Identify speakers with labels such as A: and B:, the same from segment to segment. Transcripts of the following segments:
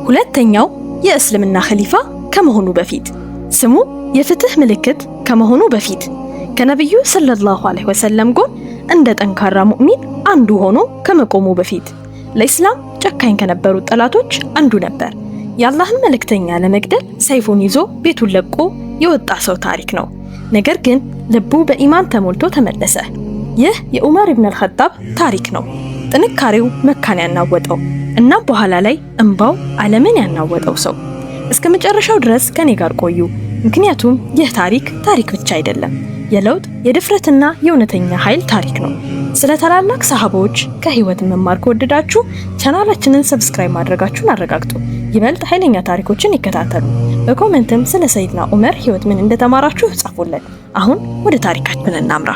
A: ሁለተኛው የእስልምና ኸሊፋ ከመሆኑ በፊት፣ ስሙ የፍትህ ምልክት ከመሆኑ በፊት፣ ከነብዩ ሰለላሁ ዐለይሂ ወሰለም ጎን እንደ ጠንካራ ሙእሚን አንዱ ሆኖ ከመቆሙ በፊት፣ ለኢስላም ጨካኝ ከነበሩት ጠላቶች አንዱ ነበር። የአላህን መልእክተኛ ለመግደል ሰይፉን ይዞ ቤቱን ለቆ የወጣ ሰው ታሪክ ነው። ነገር ግን ልቡ በኢማን ተሞልቶ ተመለሰ። ይህ የዑመር ኢብኑ አልኸጣብ ታሪክ ነው። ጥንካሬው መካን ያናወጠው እና በኋላ ላይ እንባው ዓለምን ያናወጠው ሰው። እስከ መጨረሻው ድረስ ከኔ ጋር ቆዩ፣ ምክንያቱም ይህ ታሪክ ብቻ አይደለም፣ የለውጥ የድፍረትና የእውነተኛ ኃይል ታሪክ ነው። ስለ ታላላቅ ሰሃቦች ከህይወት መማር ከወደዳችሁ ቻናላችንን ሰብስክራይብ ማድረጋችሁን አረጋግጡ። ይበልጥ ኃይለኛ ታሪኮችን ይከታተሉ። በኮሜንትም ስለ ሰይድና ዑመር ህይወት ምን እንደተማራችሁ ጻፉልን። አሁን ወደ ታሪካችን እናምራ።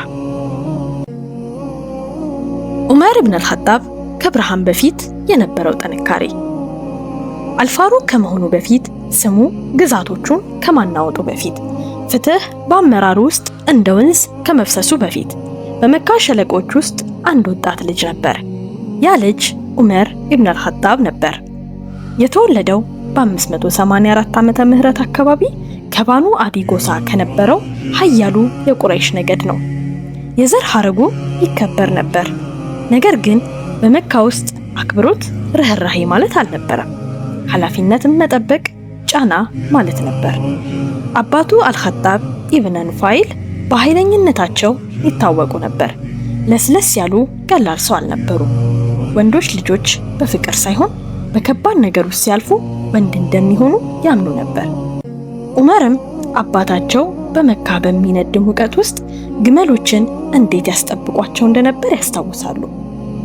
A: ዑመር ኢብኑ አልኸጣብ ከብርሃን በፊት የነበረው ጥንካሬ። አልፋሩቅ ከመሆኑ በፊት፣ ስሙ ግዛቶቹን ከማናወጡ በፊት፣ ፍትህ በአመራሩ ውስጥ እንደ ወንዝ ከመፍሰሱ በፊት በመካ ሸለቆች ውስጥ አንድ ወጣት ልጅ ነበር። ያ ልጅ ዑመር ኢብኑ አልኸጣብ ነበር። የተወለደው በ584 ዓመተ ምህረት አካባቢ ከባኑ አዲ ጎሳ ከነበረው ኃያሉ የቁረይሽ ነገድ ነው። የዘር ሐረጉ ይከበር ነበር። ነገር ግን በመካ ውስጥ አክብሮት ርህራሄ ማለት አልነበረም። ኃላፊነትን መጠበቅ ጫና ማለት ነበር። አባቱ አልኸጣብ ኢብኑ ኑፋይል በኃይለኝነታቸው ይታወቁ ነበር። ለስለስ ያሉ ቀላል ሰው አልነበሩ። ወንዶች ልጆች በፍቅር ሳይሆን በከባድ ነገር ውስጥ ሲያልፉ ወንድ እንደሚሆኑ ያምኑ ነበር። ዑመርም አባታቸው በመካ በሚነድ ሙቀት ውስጥ ግመሎችን እንዴት ያስጠብቋቸው እንደነበር ያስታውሳሉ።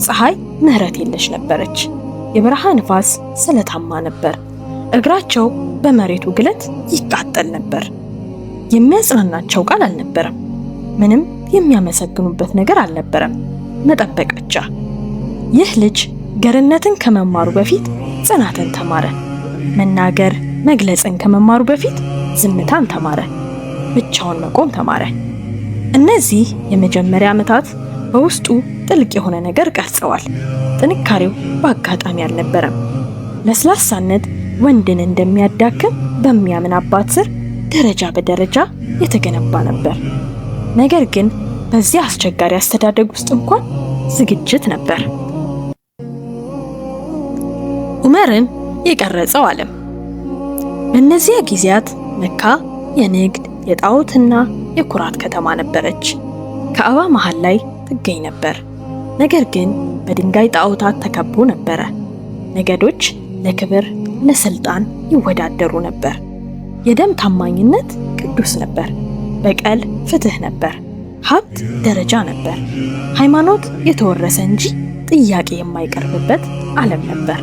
A: ፀሐይ ምህረት የለሽ ነበረች። የበረሃ ንፋስ ስለታማ ነበር። እግራቸው በመሬቱ ግለት ይቃጠል ነበር። የሚያጽናናቸው ቃል አልነበረም። ምንም የሚያመሰግኑበት ነገር አልነበረም። መጠበቅ ብቻ። ይህ ልጅ ገርነትን ከመማሩ በፊት ጽናትን ተማረ። መናገር መግለጽን ከመማሩ በፊት ዝምታን ተማረ። ብቻውን መቆም ተማረ። እነዚህ የመጀመሪያ ዓመታት በውስጡ ጥልቅ የሆነ ነገር ቀርጸዋል። ጥንካሬው በአጋጣሚ አልነበረም። ለስላሳነት ወንድን እንደሚያዳክም በሚያምን አባት ስር ደረጃ በደረጃ የተገነባ ነበር። ነገር ግን በዚህ አስቸጋሪ አስተዳደግ ውስጥ እንኳን ዝግጅት ነበር። ዑመርን የቀረጸው ዓለም። በእነዚያ ጊዜያት መካ የንግድ የጣዖትና የኩራት ከተማ ነበረች። ካዕባ መሃል ላይ ትገኝ ነበር። ነገር ግን በድንጋይ ጣዖታት ተከቦ ነበረ። ነገዶች ለክብር ለስልጣን ይወዳደሩ ነበር። የደም ታማኝነት ቅዱስ ነበር። በቀል ፍትህ ነበር። ሀብት ደረጃ ነበር። ሃይማኖት የተወረሰ እንጂ ጥያቄ የማይቀርብበት ዓለም ነበር።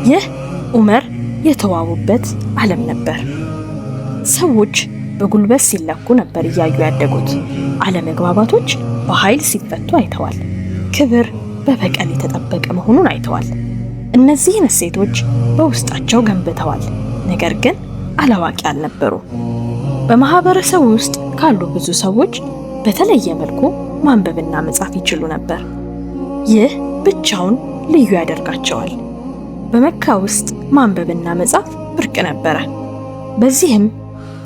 A: ይህ ዑመር የተዋቡበት ዓለም ነበር። ሰዎች በጉልበት ሲለኩ ነበር እያዩ ያደጉት። አለመግባባቶች በኃይል ሲፈቱ አይተዋል። ክብር በበቀል የተጠበቀ መሆኑን አይተዋል። እነዚህን እሴቶች በውስጣቸው ገንብተዋል። ነገር ግን አላዋቂ አልነበሩ። በማህበረሰቡ ውስጥ ካሉ ብዙ ሰዎች በተለየ መልኩ ማንበብና መጻፍ ይችሉ ነበር። ይህ ብቻውን ልዩ ያደርጋቸዋል። በመካ ውስጥ ማንበብና መጻፍ ብርቅ ነበረ። በዚህም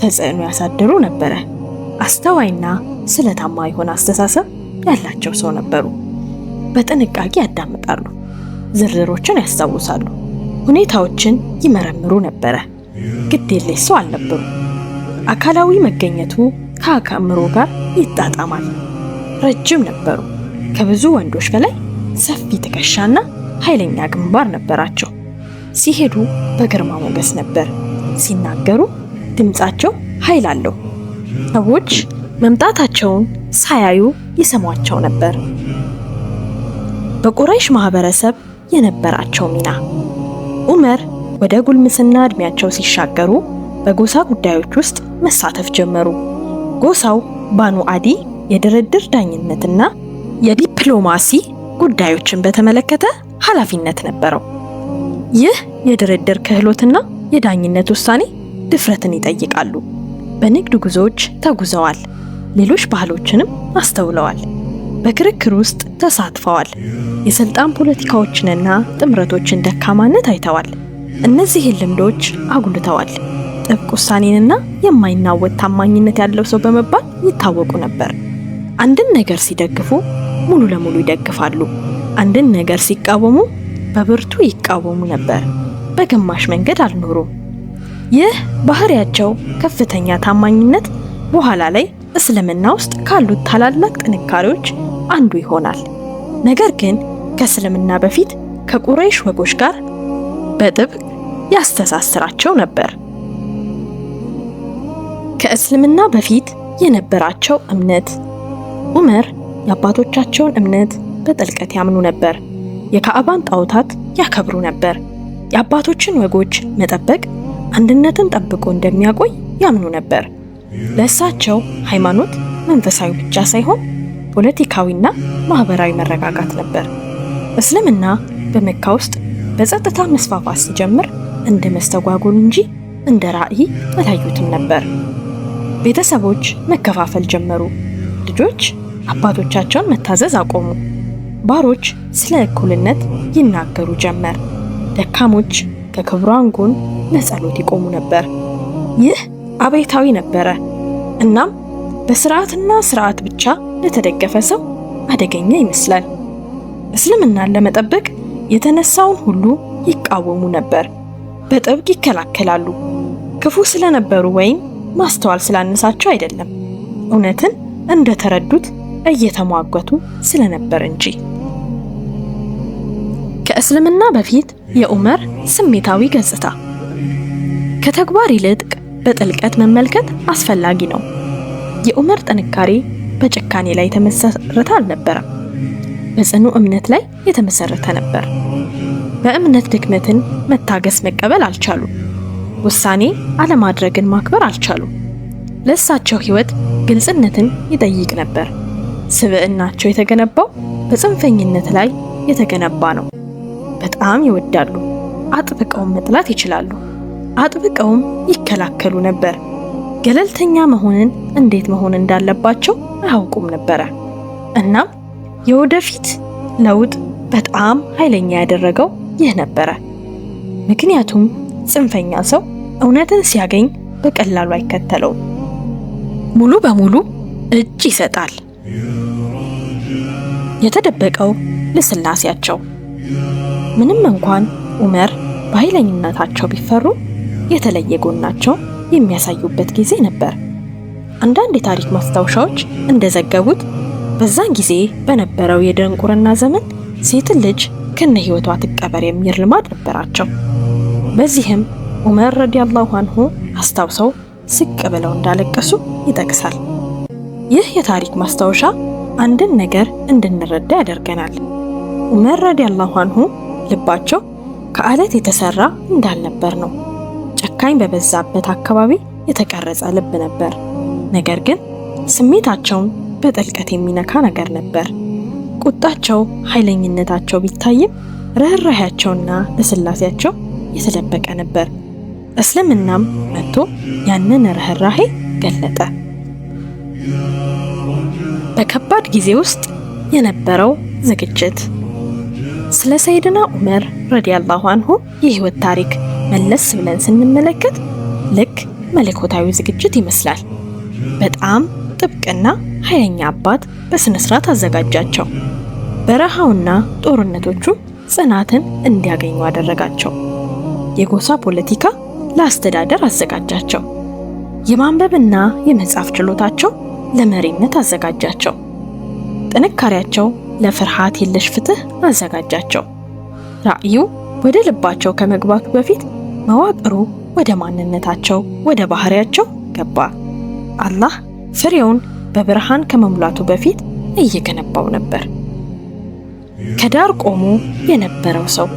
A: ተጽዕኖ ያሳደሩ ነበረ። አስተዋይና ስለታማ የሆነ አስተሳሰብ ያላቸው ሰው ነበሩ። በጥንቃቄ ያዳምጣሉ፣ ዝርዝሮችን ያስታውሳሉ፣ ሁኔታዎችን ይመረምሩ ነበረ። ግድ የለሽ ሰው አልነበሩ። አካላዊ መገኘቱ ከአእምሮ ጋር ይጣጣማል። ረጅም ነበሩ። ከብዙ ወንዶች በላይ ሰፊ ትከሻና ኃይለኛ ግንባር ነበራቸው። ሲሄዱ በግርማ ሞገስ ነበር። ሲናገሩ ድምጻቸው ኃይል አለው። ሰዎች መምጣታቸውን ሳያዩ ይሰሟቸው ነበር። በቁረይሽ ማህበረሰብ የነበራቸው ሚና። ዑመር ወደ ጉልምስና እድሜያቸው ሲሻገሩ በጎሳ ጉዳዮች ውስጥ መሳተፍ ጀመሩ። ጎሳው ባኑ አዲ የድርድር ዳኝነትና የዲፕሎማሲ ጉዳዮችን በተመለከተ ኃላፊነት ነበረው። ይህ የድርድር ክህሎትና የዳኝነት ውሳኔ ድፍረትን ይጠይቃሉ። በንግድ ጉዞዎች ተጉዘዋል። ሌሎች ባህሎችንም አስተውለዋል። በክርክር ውስጥ ተሳትፈዋል። የስልጣን ፖለቲካዎችንና ጥምረቶችን ደካማነት አይተዋል። እነዚህን ልምዶች አጉልተዋል። ጥብቅ ውሳኔንና የማይናወጥ ታማኝነት ያለው ሰው በመባል ይታወቁ ነበር። አንድን ነገር ሲደግፉ ሙሉ ለሙሉ ይደግፋሉ። አንድን ነገር ሲቃወሙ በብርቱ ይቃወሙ ነበር። በግማሽ መንገድ አልኖሩም። ይህ ባህሪያቸው ከፍተኛ ታማኝነት በኋላ ላይ እስልምና ውስጥ ካሉት ታላላቅ ጥንካሬዎች አንዱ ይሆናል። ነገር ግን ከእስልምና በፊት ከቁረይሽ ወጎች ጋር በጥብቅ ያስተሳስራቸው ነበር። ከእስልምና በፊት የነበራቸው እምነት። ዑመር የአባቶቻቸውን እምነት በጥልቀት ያምኑ ነበር። የካዕባን ጣዖታት ያከብሩ ነበር። የአባቶችን ወጎች መጠበቅ አንድነትን ጠብቆ እንደሚያቆይ ያምኑ ነበር። ለእሳቸው ሃይማኖት መንፈሳዊ ብቻ ሳይሆን ፖለቲካዊና ማህበራዊ መረጋጋት ነበር። እስልምና በመካ ውስጥ በጸጥታ መስፋፋት ሲጀምር እንደ መስተጓጎል እንጂ እንደ ራዕይ አላዩትም ነበር። ቤተሰቦች መከፋፈል ጀመሩ። ልጆች አባቶቻቸውን መታዘዝ አቆሙ። ባሮች ስለ እኩልነት ይናገሩ ጀመር። ደካሞች ከክብሯን ጎን ለጸሎት ይቆሙ ነበር። ይህ አብዮታዊ ነበረ። እናም በስርዓትና ስርዓት ብቻ ለተደገፈ ሰው አደገኛ ይመስላል። እስልምናን ለመጠበቅ የተነሳውን ሁሉ ይቃወሙ ነበር። በጥብቅ ይከላከላሉ። ክፉ ስለነበሩ ወይም ማስተዋል ስላነሳቸው አይደለም፣ እውነትን እንደተረዱት እየተሟገቱ ስለነበር እንጂ። ከእስልምና በፊት የዑመር ስሜታዊ ገጽታ። ከተግባር ይልቅ በጥልቀት መመልከት አስፈላጊ ነው። የዑመር ጥንካሬ በጭካኔ ላይ የተመሰረተ አልነበረም፣ በጽኑ እምነት ላይ የተመሰረተ ነበር። በእምነት ድክመትን መታገስ መቀበል አልቻሉም። ውሳኔ አለማድረግን ማክበር አልቻሉም። ለእሳቸው ሕይወት ግልጽነትን ይጠይቅ ነበር። ስብዕናቸው የተገነባው በጽንፈኝነት ላይ የተገነባ ነው። በጣም ይወዳሉ፣ አጥብቀውም መጥላት ይችላሉ። አጥብቀውም ይከላከሉ ነበር። ገለልተኛ መሆንን እንዴት መሆን እንዳለባቸው አያውቁም ነበረ። እናም የወደፊት ለውጥ በጣም ኃይለኛ ያደረገው ይህ ነበረ። ምክንያቱም ጽንፈኛ ሰው እውነትን ሲያገኝ በቀላሉ አይከተለውም፣ ሙሉ በሙሉ እጅ ይሰጣል። የተደበቀው ልስላሴያቸው። ምንም እንኳን ዑመር በኃይለኝነታቸው ቢፈሩ የተለየ ጎናቸው የሚያሳዩበት ጊዜ ነበር። አንዳንድ የታሪክ ማስታወሻዎች እንደዘገቡት በዛን ጊዜ በነበረው የድንቁርና ዘመን ሴትን ልጅ ከነ ሕይወቷ ትቀበር የሚል ልማድ ነበራቸው። በዚህም ዑመር ረዲየላሁ አንሁ አስታውሰው ስቅ ብለው እንዳለቀሱ ይጠቅሳል። ይህ የታሪክ ማስታወሻ አንድን ነገር እንድንረዳ ያደርገናል። ዑመር ረዲየላሁ አንሁ ልባቸው ከአለት የተሰራ እንዳልነበር ነው። ጨካኝ በበዛበት አካባቢ የተቀረጸ ልብ ነበር። ነገር ግን ስሜታቸውን በጥልቀት የሚነካ ነገር ነበር። ቁጣቸው፣ ኃይለኝነታቸው ቢታይም ርህራሄያቸውና ለስላሴያቸው የተደበቀ ነበር። እስልምናም መጥቶ ያንን ርህራሄ ገለጠ። በከባድ ጊዜ ውስጥ የነበረው ዝግጅት። ስለ ሰይድና ዑመር ረዲየላሁ አንሁ የህይወት ታሪክ መለስ ብለን ስንመለከት ልክ መለኮታዊ ዝግጅት ይመስላል። በጣም ጥብቅና ኃይለኛ አባት በስነ ስርዓት አዘጋጃቸው። በረሃውና ጦርነቶቹ ጽናትን እንዲያገኙ አደረጋቸው። የጎሳ ፖለቲካ ለአስተዳደር አዘጋጃቸው። የማንበብና የመጻፍ ችሎታቸው ለመሪነት አዘጋጃቸው። ጥንካሬያቸው ለፍርሃት የለሽ ፍትህ አዘጋጃቸው። ራዕዩ ወደ ልባቸው ከመግባቱ በፊት መዋቅሩ ወደ ማንነታቸው፣ ወደ ባህሪያቸው ገባ። አላህ ፍሬውን በብርሃን ከመሙላቱ በፊት እየገነባው ነበር። ከዳር ቆሞ የነበረው ሰው።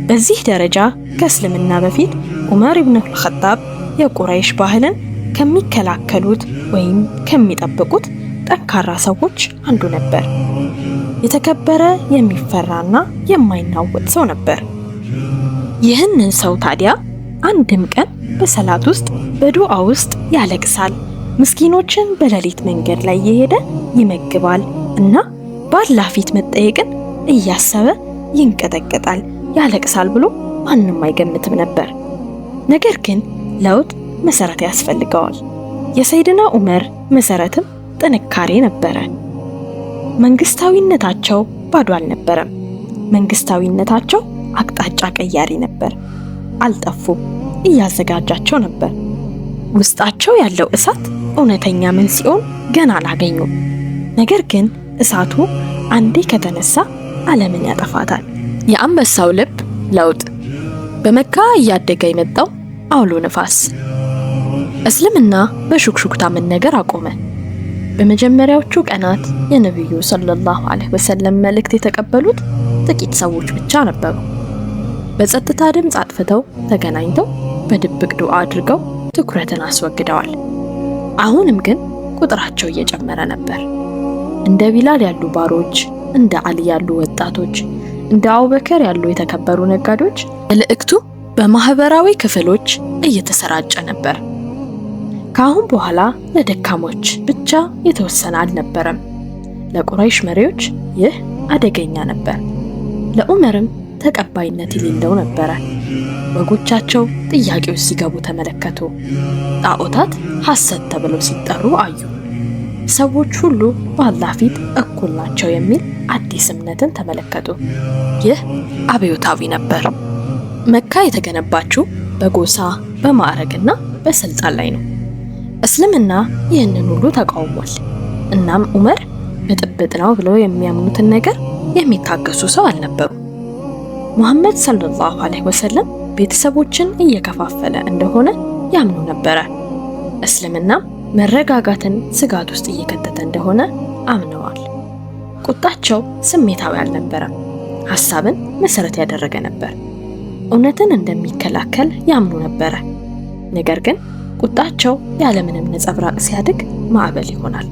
A: በዚህ ደረጃ ከእስልምና በፊት ዑመር ኢብኑ አልኸጣብ የቁረይሽ ባህልን ከሚከላከሉት ወይም ከሚጠብቁት ጠንካራ ሰዎች አንዱ ነበር። የተከበረ የሚፈራና የማይናወጥ ሰው ነበር። ይህንን ሰው ታዲያ አንድም ቀን በሰላት ውስጥ በዱዓ ውስጥ ያለቅሳል፣ ምስኪኖችን በሌሊት መንገድ ላይ እየሄደ ይመግባል እና በአላህ ፊት መጠየቅን እያሰበ ይንቀጠቀጣል፣ ያለቅሳል ብሎ ማንም አይገምትም ነበር። ነገር ግን ለውጥ መሰረት ያስፈልገዋል። የሰይድና ዑመር መሰረትም ጥንካሬ ነበረ። መንግስታዊነታቸው ባዶ አልነበረም። መንግስታዊነታቸው አቅጣጫ ቀያሪ ነበር። አልጠፉም፣ እያዘጋጃቸው ነበር። ውስጣቸው ያለው እሳት እውነተኛ መንስኤውን ገና አላገኙም። ነገር ግን እሳቱ አንዴ ከተነሳ ዓለምን ያጠፋታል። የአንበሳው ልብ ለውጥ። በመካ እያደገ የመጣው አውሎ ነፋስ። እስልምና በሹክሹክታ መነገር አቆመ። በመጀመሪያዎቹ ቀናት የነቢዩ ሰለላሁ ዐለይሂ ወሰለም መልእክት የተቀበሉት ጥቂት ሰዎች ብቻ ነበሩ። በጸጥታ ድምፅ አጥፍተው ተገናኝተው በድብቅ ዱዓ አድርገው ትኩረትን አስወግደዋል። አሁንም ግን ቁጥራቸው እየጨመረ ነበር። እንደ ቢላል ያሉ ባሮች፣ እንደ አሊ ያሉ ወጣቶች፣ እንደ አቡበከር ያሉ የተከበሩ ነጋዴዎች መልእክቱ በማህበራዊ ክፍሎች እየተሰራጨ ነበር። ከአሁን በኋላ ለደካሞች ብቻ የተወሰነ አልነበረም። ለቁረይሽ መሪዎች ይህ አደገኛ ነበር። ለዑመርም ተቀባይነት የሌለው ነበረ። ወጎቻቸው ጥያቄዎች ሲገቡ ተመለከቱ። ጣዖታት ሐሰት ተብለው ሲጠሩ አዩ። ሰዎች ሁሉ በአላህ ፊት እኩል ናቸው የሚል አዲስ እምነትን ተመለከቱ። ይህ አብዮታዊ ነበር። መካ የተገነባችው በጎሳ በማዕረግና በስልጣን ላይ ነው። እስልምና ይህንን ሁሉ ተቃውሟል። እናም ዑመር ብጥብጥ ነው ብለው የሚያምኑትን ነገር የሚታገሱ ሰው አልነበሩ። ሙሐመድ ሰለላሁ ዐለይሂ ወሰለም ቤተሰቦችን እየከፋፈለ እንደሆነ ያምኑ ነበረ። እስልምና መረጋጋትን ስጋት ውስጥ እየከተተ እንደሆነ አምነዋል። ቁጣቸው ስሜታዊ አልነበረም፣ ሐሳብን መሰረት ያደረገ ነበር። እውነትን እንደሚከላከል ያምኑ ነበረ። ነገር ግን ቁጣቸው ያለምንም ነጸብራቅ ሲያድግ ማዕበል ይሆናል።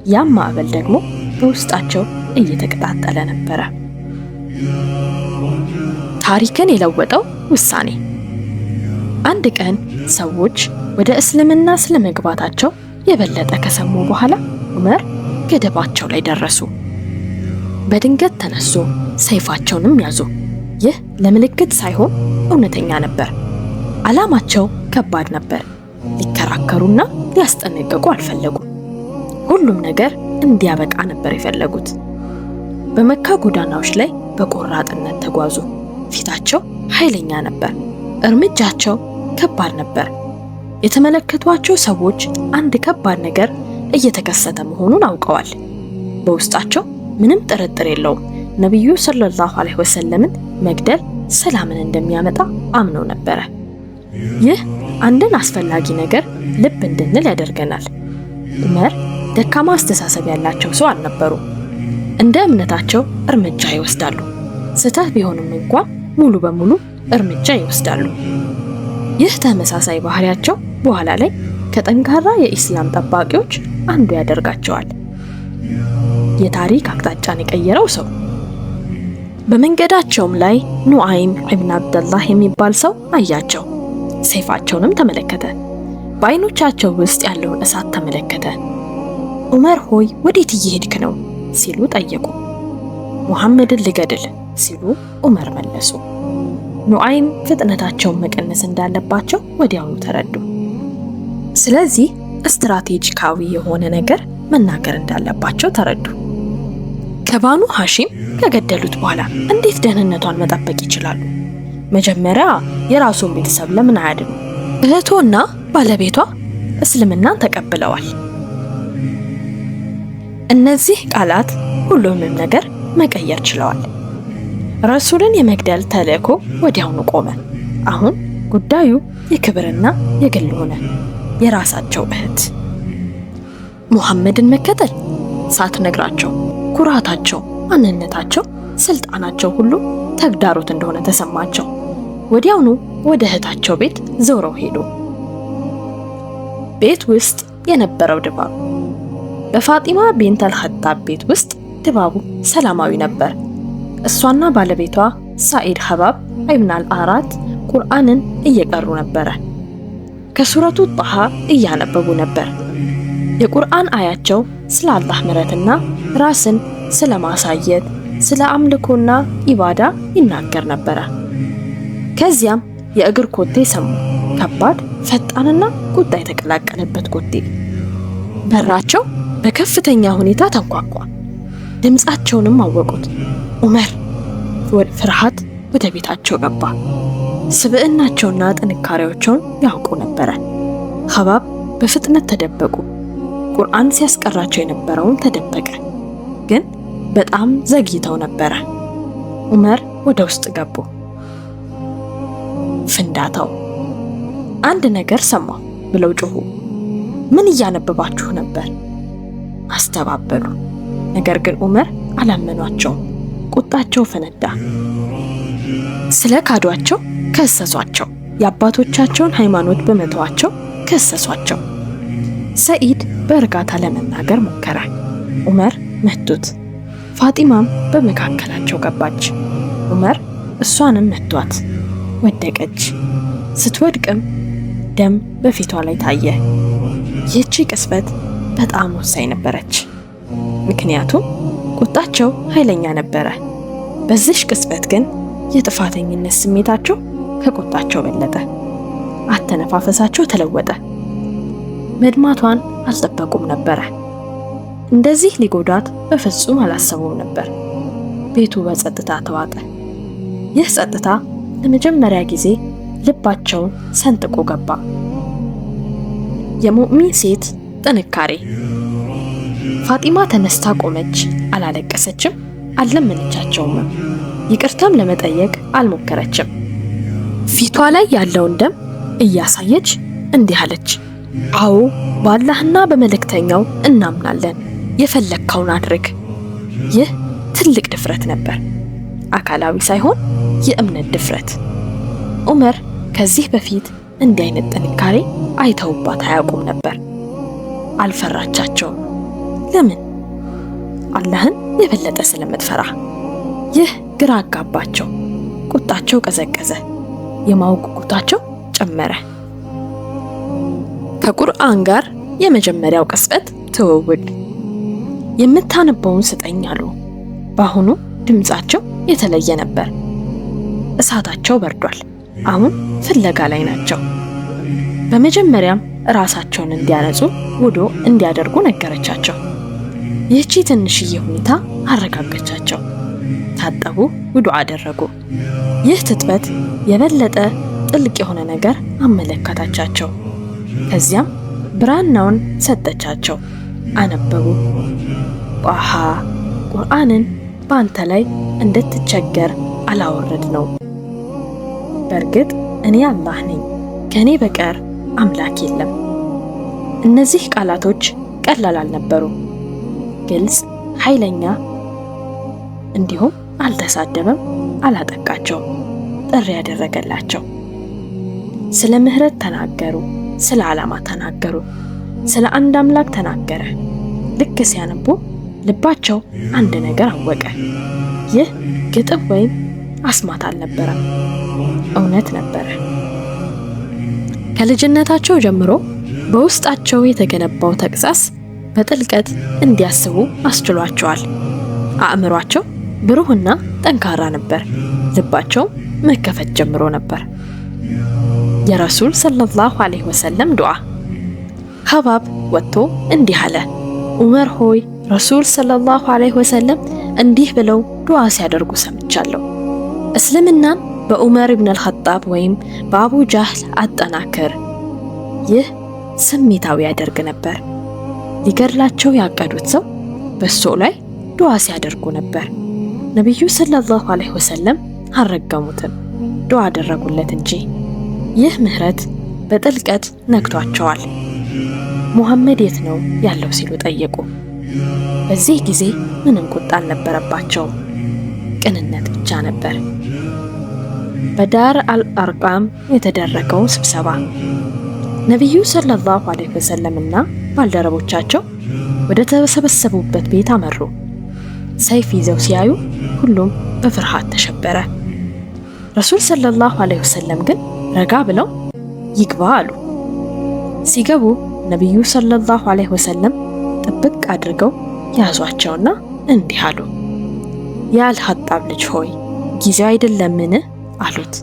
A: ያም ማዕበል ደግሞ በውስጣቸው እየተቀጣጠለ ነበረ። ታሪክን የለወጠው ውሳኔ። አንድ ቀን ሰዎች ወደ እስልምና ስለመግባታቸው የበለጠ ከሰሙ በኋላ ዑመር ገደባቸው ላይ ደረሱ። በድንገት ተነሱ፣ ሰይፋቸውንም ያዙ። ይህ ለምልክት ሳይሆን እውነተኛ ነበር። ዓላማቸው ከባድ ነበር። ሊከራከሩና ሊያስጠነቅቁ አልፈለጉም። ሁሉም ነገር እንዲያበቃ ነበር የፈለጉት። በመካ ጎዳናዎች ላይ በቆራጥነት ተጓዙ። ፊታቸው ኃይለኛ ነበር፣ እርምጃቸው ከባድ ነበር። የተመለከቷቸው ሰዎች አንድ ከባድ ነገር እየተከሰተ መሆኑን አውቀዋል። በውስጣቸው ምንም ጥርጥር የለውም፣ ነቢዩ ሰለላሁ ዐለይሂ ወሰለምን መግደል ሰላምን እንደሚያመጣ አምነው ነበረ። ይህ አንድን አስፈላጊ ነገር ልብ እንድንል ያደርገናል። ዑመር ደካማ አስተሳሰብ ያላቸው ሰው አልነበሩ። እንደ እምነታቸው እርምጃ ይወስዳሉ። ስህተት ቢሆንም እንኳን ሙሉ በሙሉ እርምጃ ይወስዳሉ። ይህ ተመሳሳይ ባህሪያቸው በኋላ ላይ ከጠንካራ የኢስላም ጠባቂዎች አንዱ ያደርጋቸዋል። የታሪክ አቅጣጫን የቀየረው ሰው። በመንገዳቸውም ላይ ኑዓይም ኢብን አብደላህ የሚባል ሰው አያቸው። ሰይፋቸውንም ተመለከተ። በዓይኖቻቸው ውስጥ ያለውን እሳት ተመለከተ። ዑመር ሆይ ወዴት እየሄድክ ነው ሲሉ ጠየቁ። ሙሐመድን ልገድል ሲሉ ዑመር መለሱ። ኑዓይም ፍጥነታቸውን መቀነስ እንዳለባቸው ወዲያውኑ ተረዱ። ስለዚህ ስትራቴጂካዊ የሆነ ነገር መናገር እንዳለባቸው ተረዱ። ከባኑ ሐሺም ከገደሉት በኋላ እንዴት ደህንነቷን መጠበቅ ይችላሉ? መጀመሪያ የራሱን ቤተሰብ ለምን አያድኑ? እህቶና ባለቤቷ እስልምናን ተቀብለዋል። እነዚህ ቃላት ሁሉንም ነገር መቀየር ችለዋል። ረሱልን የመግደል ተልእኮ ወዲያውኑ ቆመ። አሁን ጉዳዩ የክብርና የግል ሆነ። የራሳቸው እህት ሙሐመድን መከተል ሳትነግራቸው ኩራታቸው፣ ማንነታቸው፣ ስልጣናቸው ሁሉ ተግዳሮት እንደሆነ ተሰማቸው። ወዲያውኑ ወደ እህታቸው ቤት ዞረው ሄዱ። ቤት ውስጥ የነበረው ድባብ። በፋጢማ ቢንት አልኸጣብ ቤት ውስጥ ድባቡ ሰላማዊ ነበር። እሷና ባለቤቷ ሳኢድ ሐባብ ኢብን አልአራት ቁርአንን እየቀሩ ነበረ። ከሱረቱ ጣሃ እያነበቡ ነበር። የቁርአን አያቸው ስለ አላህ ምሕረትና ራስን ስለ ማሳየት፣ ስለ አምልኮና ኢባዳ ይናገር ነበረ። ከዚያም የእግር ኮቴ ሰሙ። ከባድ፣ ፈጣንና ቁጣ የተቀላቀለበት ኮቴ። በራቸው በከፍተኛ ሁኔታ ተንኳኳ። ድምፃቸውንም አወቁት። ዑመር ፍርሃት ወደ ቤታቸው ገባ። ስብዕናቸውና ጥንካሬያቸውን ያውቁ ነበረ። ኸባብ በፍጥነት ተደበቁ። ቁርአን ሲያስቀራቸው የነበረውን ተደበቀ። ግን በጣም ዘግይተው ነበረ። ዑመር ወደ ውስጥ ገቡ። ፍንዳታው። አንድ ነገር ሰማሁ ብለው ጮሁ። ምን እያነበባችሁ ነበር? አስተባበሉ። ነገር ግን ዑመር አላመኗቸውም። ቁጣቸው ፈነዳ። ስለ ካዷቸው ከሰሷቸው። የአባቶቻቸውን ሃይማኖት በመተዋቸው ከሰሷቸው። ሰኢድ በእርጋታ ለመናገር ሞከረ። ዑመር መቱት። ፋጢማም በመካከላቸው ገባች። ዑመር እሷንም መቷት። ወደቀች። ስትወድቅም ደም በፊቷ ላይ ታየ። ይህቺ ቅጽበት በጣም ወሳኝ ነበረች። ምክንያቱም ቁጣቸው ኃይለኛ ነበረ። በዚህ ቅጽበት ግን የጥፋተኝነት ስሜታቸው ከቁጣቸው በለጠ። አተነፋፈሳቸው ተለወጠ። መድማቷን አልጠበቁም ነበረ። እንደዚህ ሊጎዳት በፍጹም አላሰቡም ነበር። ቤቱ በጸጥታ ተዋጠ። ይህ ጸጥታ ለመጀመሪያ ጊዜ ልባቸውን ሰንጥቆ ገባ። የሙእሚን ሴት ጥንካሬ። ፋጢማ ተነስታ ቆመች። አላለቀሰችም፣ አልለመነቻቸውም። ይቅርታም ለመጠየቅ አልሞከረችም። ፊቷ ላይ ያለውን ደም እያሳየች እንዲህ አለች፣ አዎ በአላህና በመልእክተኛው እናምናለን፣ የፈለግከውን አድርግ። ይህ ትልቅ ድፍረት ነበር። አካላዊ ሳይሆን የእምነት ድፍረት። ዑመር ከዚህ በፊት እንዲህ አይነት ጥንካሬ አይተውባት አያውቁም ነበር። አልፈራቻቸውም። ለምን? አላህን የበለጠ ስለምትፈራ። ይህ ግራ አጋባቸው። ቁጣቸው ቀዘቀዘ። የማወቅ ጉጉታቸው ጨመረ። ከቁርአን ጋር የመጀመሪያው ቅጽበት ትውውቅ። የምታነበውን ስጠኝ አሉ። በአሁኑ ድምጻቸው የተለየ ነበር። እሳታቸው በርዷል። አሁን ፍለጋ ላይ ናቸው። በመጀመሪያም ራሳቸውን እንዲያነጹ ውዶ እንዲያደርጉ ነገረቻቸው። ይህቺ ትንሽዬ ሁኔታ አረጋገቻቸው። ታጠቡ፣ ውዱ አደረጉ። ይህ ትጥበት የበለጠ ጥልቅ የሆነ ነገር አመለከታቻቸው። ከዚያም ብራናውን ሰጠቻቸው። አነበቡ። ጧሃ ቁርአንን በአንተ ላይ እንድትቸገር አላወረድ ነው። በእርግጥ እኔ አላህ ነኝ፣ ከእኔ በቀር አምላክ የለም። እነዚህ ቃላቶች ቀላል አልነበሩም። ግልጽ፣ ኃይለኛ፣ እንዲሁም አልተሳደበም፣ አላጠቃቸውም። ጥሪ ያደረገላቸው። ስለ ምህረት ተናገሩ፣ ስለ ዓላማ ተናገሩ፣ ስለ አንድ አምላክ ተናገረ። ልክ ሲያነቡ ልባቸው አንድ ነገር አወቀ። ይህ ግጥም ወይም አስማት አልነበረም፣ እውነት ነበረ። ከልጅነታቸው ጀምሮ በውስጣቸው የተገነባው ተግሳጽ በጥልቀት እንዲያስቡ አስችሏቸዋል። አእምሯቸው ብሩህና ጠንካራ ነበር። ልባቸው መከፈት ጀምሮ ነበር። የረሱል ሰለላሁ ዐለይሂ ወሰለም ዱዓ። ኸባብ ወጥቶ እንዲህ አለ፣ ዑመር ሆይ ረሱል ሰለላሁ ዐለይሂ ወሰለም እንዲህ ብለው ዱዓ ሲያደርጉ ሰምቻለሁ። እስልምናን በዑመር ኢብን አልኸጣብ ወይም በአቡ ጃህል አጠናክር። ይህ ስሜታዊ ያደርግ ነበር። ሊገድላቸው ያቀዱት ሰው በሱ ላይ ዱዓ ሲያደርጉ ነበር። ነቢዩ ሰለላሁ ዐለይሂ ወሰለም አልረገሙትም፣ ዱዓ አደረጉለት እንጂ። ይህ ምህረት በጥልቀት ነክቷቸዋል። ሙሐመድ የት ነው ያለው ሲሉ ጠየቁ። በዚህ ጊዜ ምንም ቁጣ አልነበረባቸውም፣ ቅንነት ብቻ ነበር። በዳር አልአርቃም የተደረገው ስብሰባ። ነቢዩ ሰለላሁ ዐለይሂ ወሰለምና ባልደረቦቻቸው ወደ ተሰበሰቡበት ቤት አመሩ። ሰይፍ ይዘው ሲያዩ ሁሉም በፍርሃት ተሸበረ። ረሱል ሰለላሁ ዐለይሂ ወሰለም ግን ረጋ ብለው ይግባ አሉ። ሲገቡ ነቢዩ ሰለላሁ ዐለይሂ ወሰለም ጥብቅ አድርገው ያዟቸውና እንዲህ አሉ፣ የአልኸጣብ ልጅ ሆይ ጊዜው አይደለምን አሉት።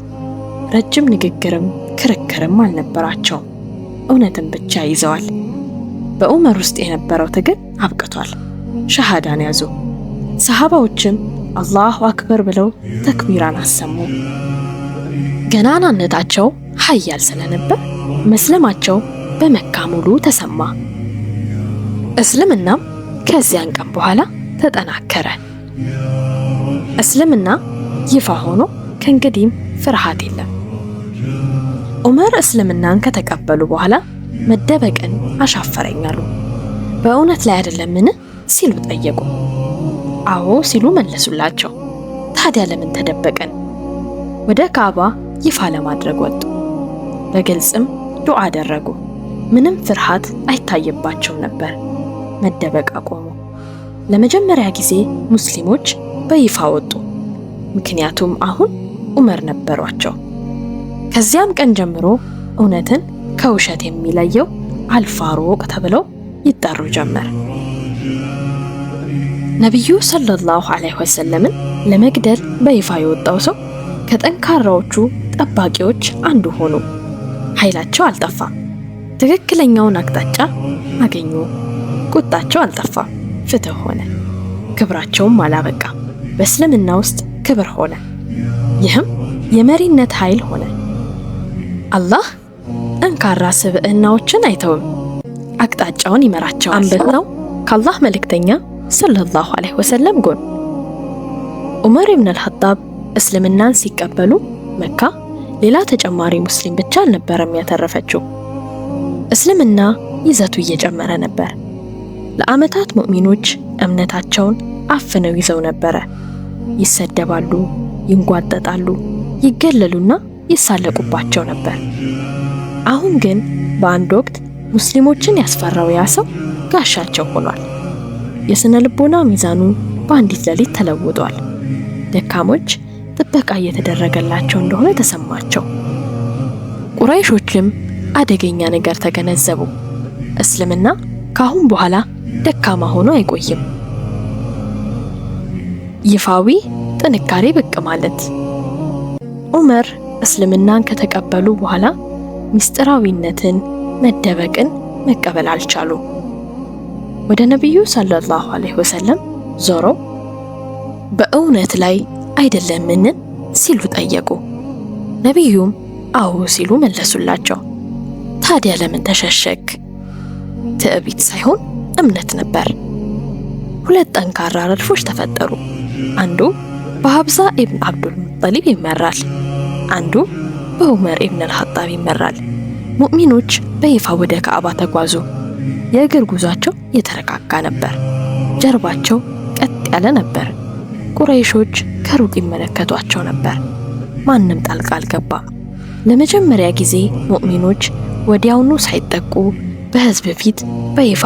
A: ረጅም ንግግርም ክርክርም አልነበራቸውም። እውነትን ብቻ ይዘዋል። በዑመር ውስጥ የነበረው ትግል አብቅቷል። ሸሃዳን ያዙ። ሰሃባዎችም አላሁ አክበር ብለው ተክቢራን አሰሙ። ገናናነታቸው ኃያል ስለነበር መስለማቸው በመካ ሙሉ ተሰማ። እስልምናም ከዚያን ቀን በኋላ ተጠናከረ። እስልምና ይፋ ሆኖ ከእንግዲህም ፍርሃት የለም። ዑመር እስልምናን ከተቀበሉ በኋላ መደበቅን አሻፈረኝ አሉ። በእውነት ላይ አይደለምን ሲሉ ጠየቁ። አዎ ሲሉ መለሱላቸው። ታዲያ ለምን ተደበቀን? ወደ ካዕባ ይፋ ለማድረግ ወጡ። በግልጽም ዱዓ አደረጉ። ምንም ፍርሃት አይታየባቸውም ነበር። መደበቅ አቆሙ። ለመጀመሪያ ጊዜ ሙስሊሞች በይፋ ወጡ። ምክንያቱም አሁን ዑመር ነበሯቸው። ከዚያም ቀን ጀምሮ እውነትን ከውሸት የሚለየው አልፋሩቅ ተብለው ይጠሩ ጀመር። ነቢዩ ሰለላሁ ዐለይሂ ወሰለምን ለመግደል በይፋ የወጣው ሰው ከጠንካራዎቹ ጠባቂዎች አንዱ ሆኑ። ኃይላቸው አልጠፋም። ትክክለኛውን አቅጣጫ አገኙ። ቁጣቸው አልጠፋም። ፍትህ ሆነ። ክብራቸውም አላበቃም። በእስልምና ውስጥ ክብር ሆነ። ይህም የመሪነት ኃይል ሆነ። አላህ ጠንካራ ስብዕናዎችን አይተውም፣ አቅጣጫውን ይመራቸዋል። አንበሳው ከአላህ መልእክተኛ ሰለላሁ ዐለይሂ ወሰለም ጎን። ዑመር ኢብን አልኸጣብ እስልምናን ሲቀበሉ መካ ሌላ ተጨማሪ ሙስሊም ብቻ አልነበረም ያተረፈችው። እስልምና ይዘቱ እየጨመረ ነበር። ለዓመታት ሙእሚኖች እምነታቸውን አፍነው ይዘው ነበረ። ይሰደባሉ፣ ይንጓጠጣሉ፣ ይገለሉና ይሳለቁባቸው ነበር። አሁን ግን በአንድ ወቅት ሙስሊሞችን ያስፈራው ያ ሰው ጋሻቸው ሆኗል። የስነ ልቦና ሚዛኑ በአንዲት ሌሊት ተለውጧል። ደካሞች ጥበቃ እየተደረገላቸው እንደሆነ ተሰማቸው። ቁረይሾችም አደገኛ ነገር ተገነዘቡ። እስልምና ካሁን በኋላ ደካማ ሆኖ አይቆይም። ይፋዊ ጥንካሬ ብቅ ማለት። ዑመር እስልምናን ከተቀበሉ በኋላ ምስጢራዊነትን፣ መደበቅን መቀበል አልቻሉ። ወደ ነቢዩ ሰለላሁ ዐለይሂ ወሰለም ዞረው በእውነት ላይ አይደለምን ሲሉ ጠየቁ። ነቢዩም አዎ ሲሉ መለሱላቸው። ታዲያ ለምን ተሸሸክ? ትዕቢት ሳይሆን እምነት ነበር። ሁለት ጠንካራ ረድፎች ተፈጠሩ። አንዱ በሐምዛ ኢብን አብዱል ሙጠሊብ ይመራል፣ አንዱ በዑመር ኢብን አልኸጣብ ይመራል። ሙእሚኖች በይፋ ወደ ካዕባ ተጓዙ። የእግር ጉዟቸው የተረጋጋ ነበር። ጀርባቸው ቀጥ ያለ ነበር። ቁረይሾች ከሩቅ ይመለከቷቸው ነበር። ማንም ጣልቃ አልገባም። ለመጀመሪያ ጊዜ ሙእሚኖች ወዲያውኑ ሳይጠቁ በሕዝብ ፊት በይፋ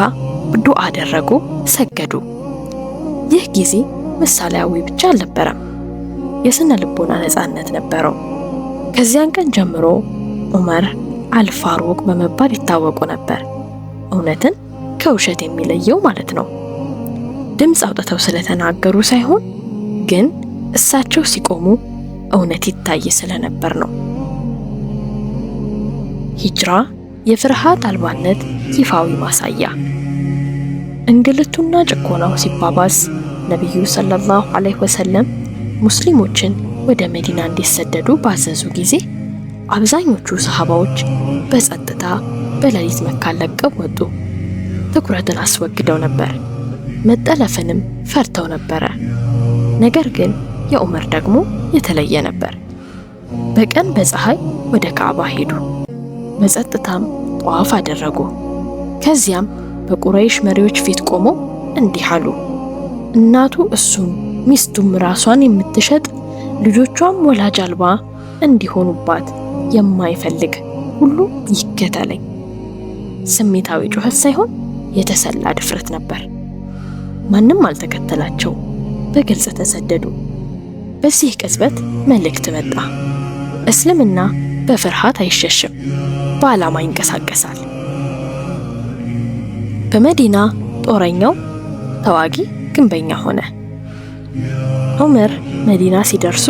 A: ዱዓ አደረጉ፣ ሰገዱ። ይህ ጊዜ ምሳሌያዊ ብቻ አልነበረም፣ የስነ ልቦና ነፃነት ነበረው። ከዚያን ቀን ጀምሮ ዑመር አልፋሩቅ በመባል ይታወቁ ነበር። እውነትን ከውሸት የሚለየው ማለት ነው። ድምፅ አውጥተው ስለተናገሩ ሳይሆን ግን እሳቸው ሲቆሙ እውነት ይታይ ስለነበር ነው። ሂጅራ የፍርሃት አልባነት ይፋዊ ማሳያ። እንግልቱና ጭቆናው ሲባባስ ነቢዩ ሰለላሁ ዐለይሂ ወሰለም ሙስሊሞችን ወደ መዲና እንዲሰደዱ ባዘዙ ጊዜ አብዛኞቹ ሰሃባዎች በጸጥታ በሌሊት መካን ለቀው ወጡ። ትኩረትን አስወግደው ነበር። መጠለፍንም ፈርተው ነበረ። ነገር ግን የዑመር ደግሞ የተለየ ነበር። በቀን በፀሐይ ወደ ካዕባ ሄዱ። በጸጥታም ጧፍ አደረጉ። ከዚያም በቁረይሽ መሪዎች ፊት ቆመው እንዲህ አሉ። እናቱ እሱን ሚስቱም ራሷን የምትሸጥ ልጆቿም ወላጅ አልባ እንዲሆኑባት የማይፈልግ ሁሉ ይከተለኝ። ስሜታዊ ጩኸት ሳይሆን የተሰላ ድፍረት ነበር። ማንም አልተከተላቸው። በግልጽ ተሰደዱ። በዚህ ቅጽበት መልእክት መጣ። እስልምና በፍርሃት አይሸሽም፣ በዓላማ ይንቀሳቀሳል። በመዲና ጦረኛው ተዋጊ ግንበኛ ሆነ። ዑመር መዲና ሲደርሱ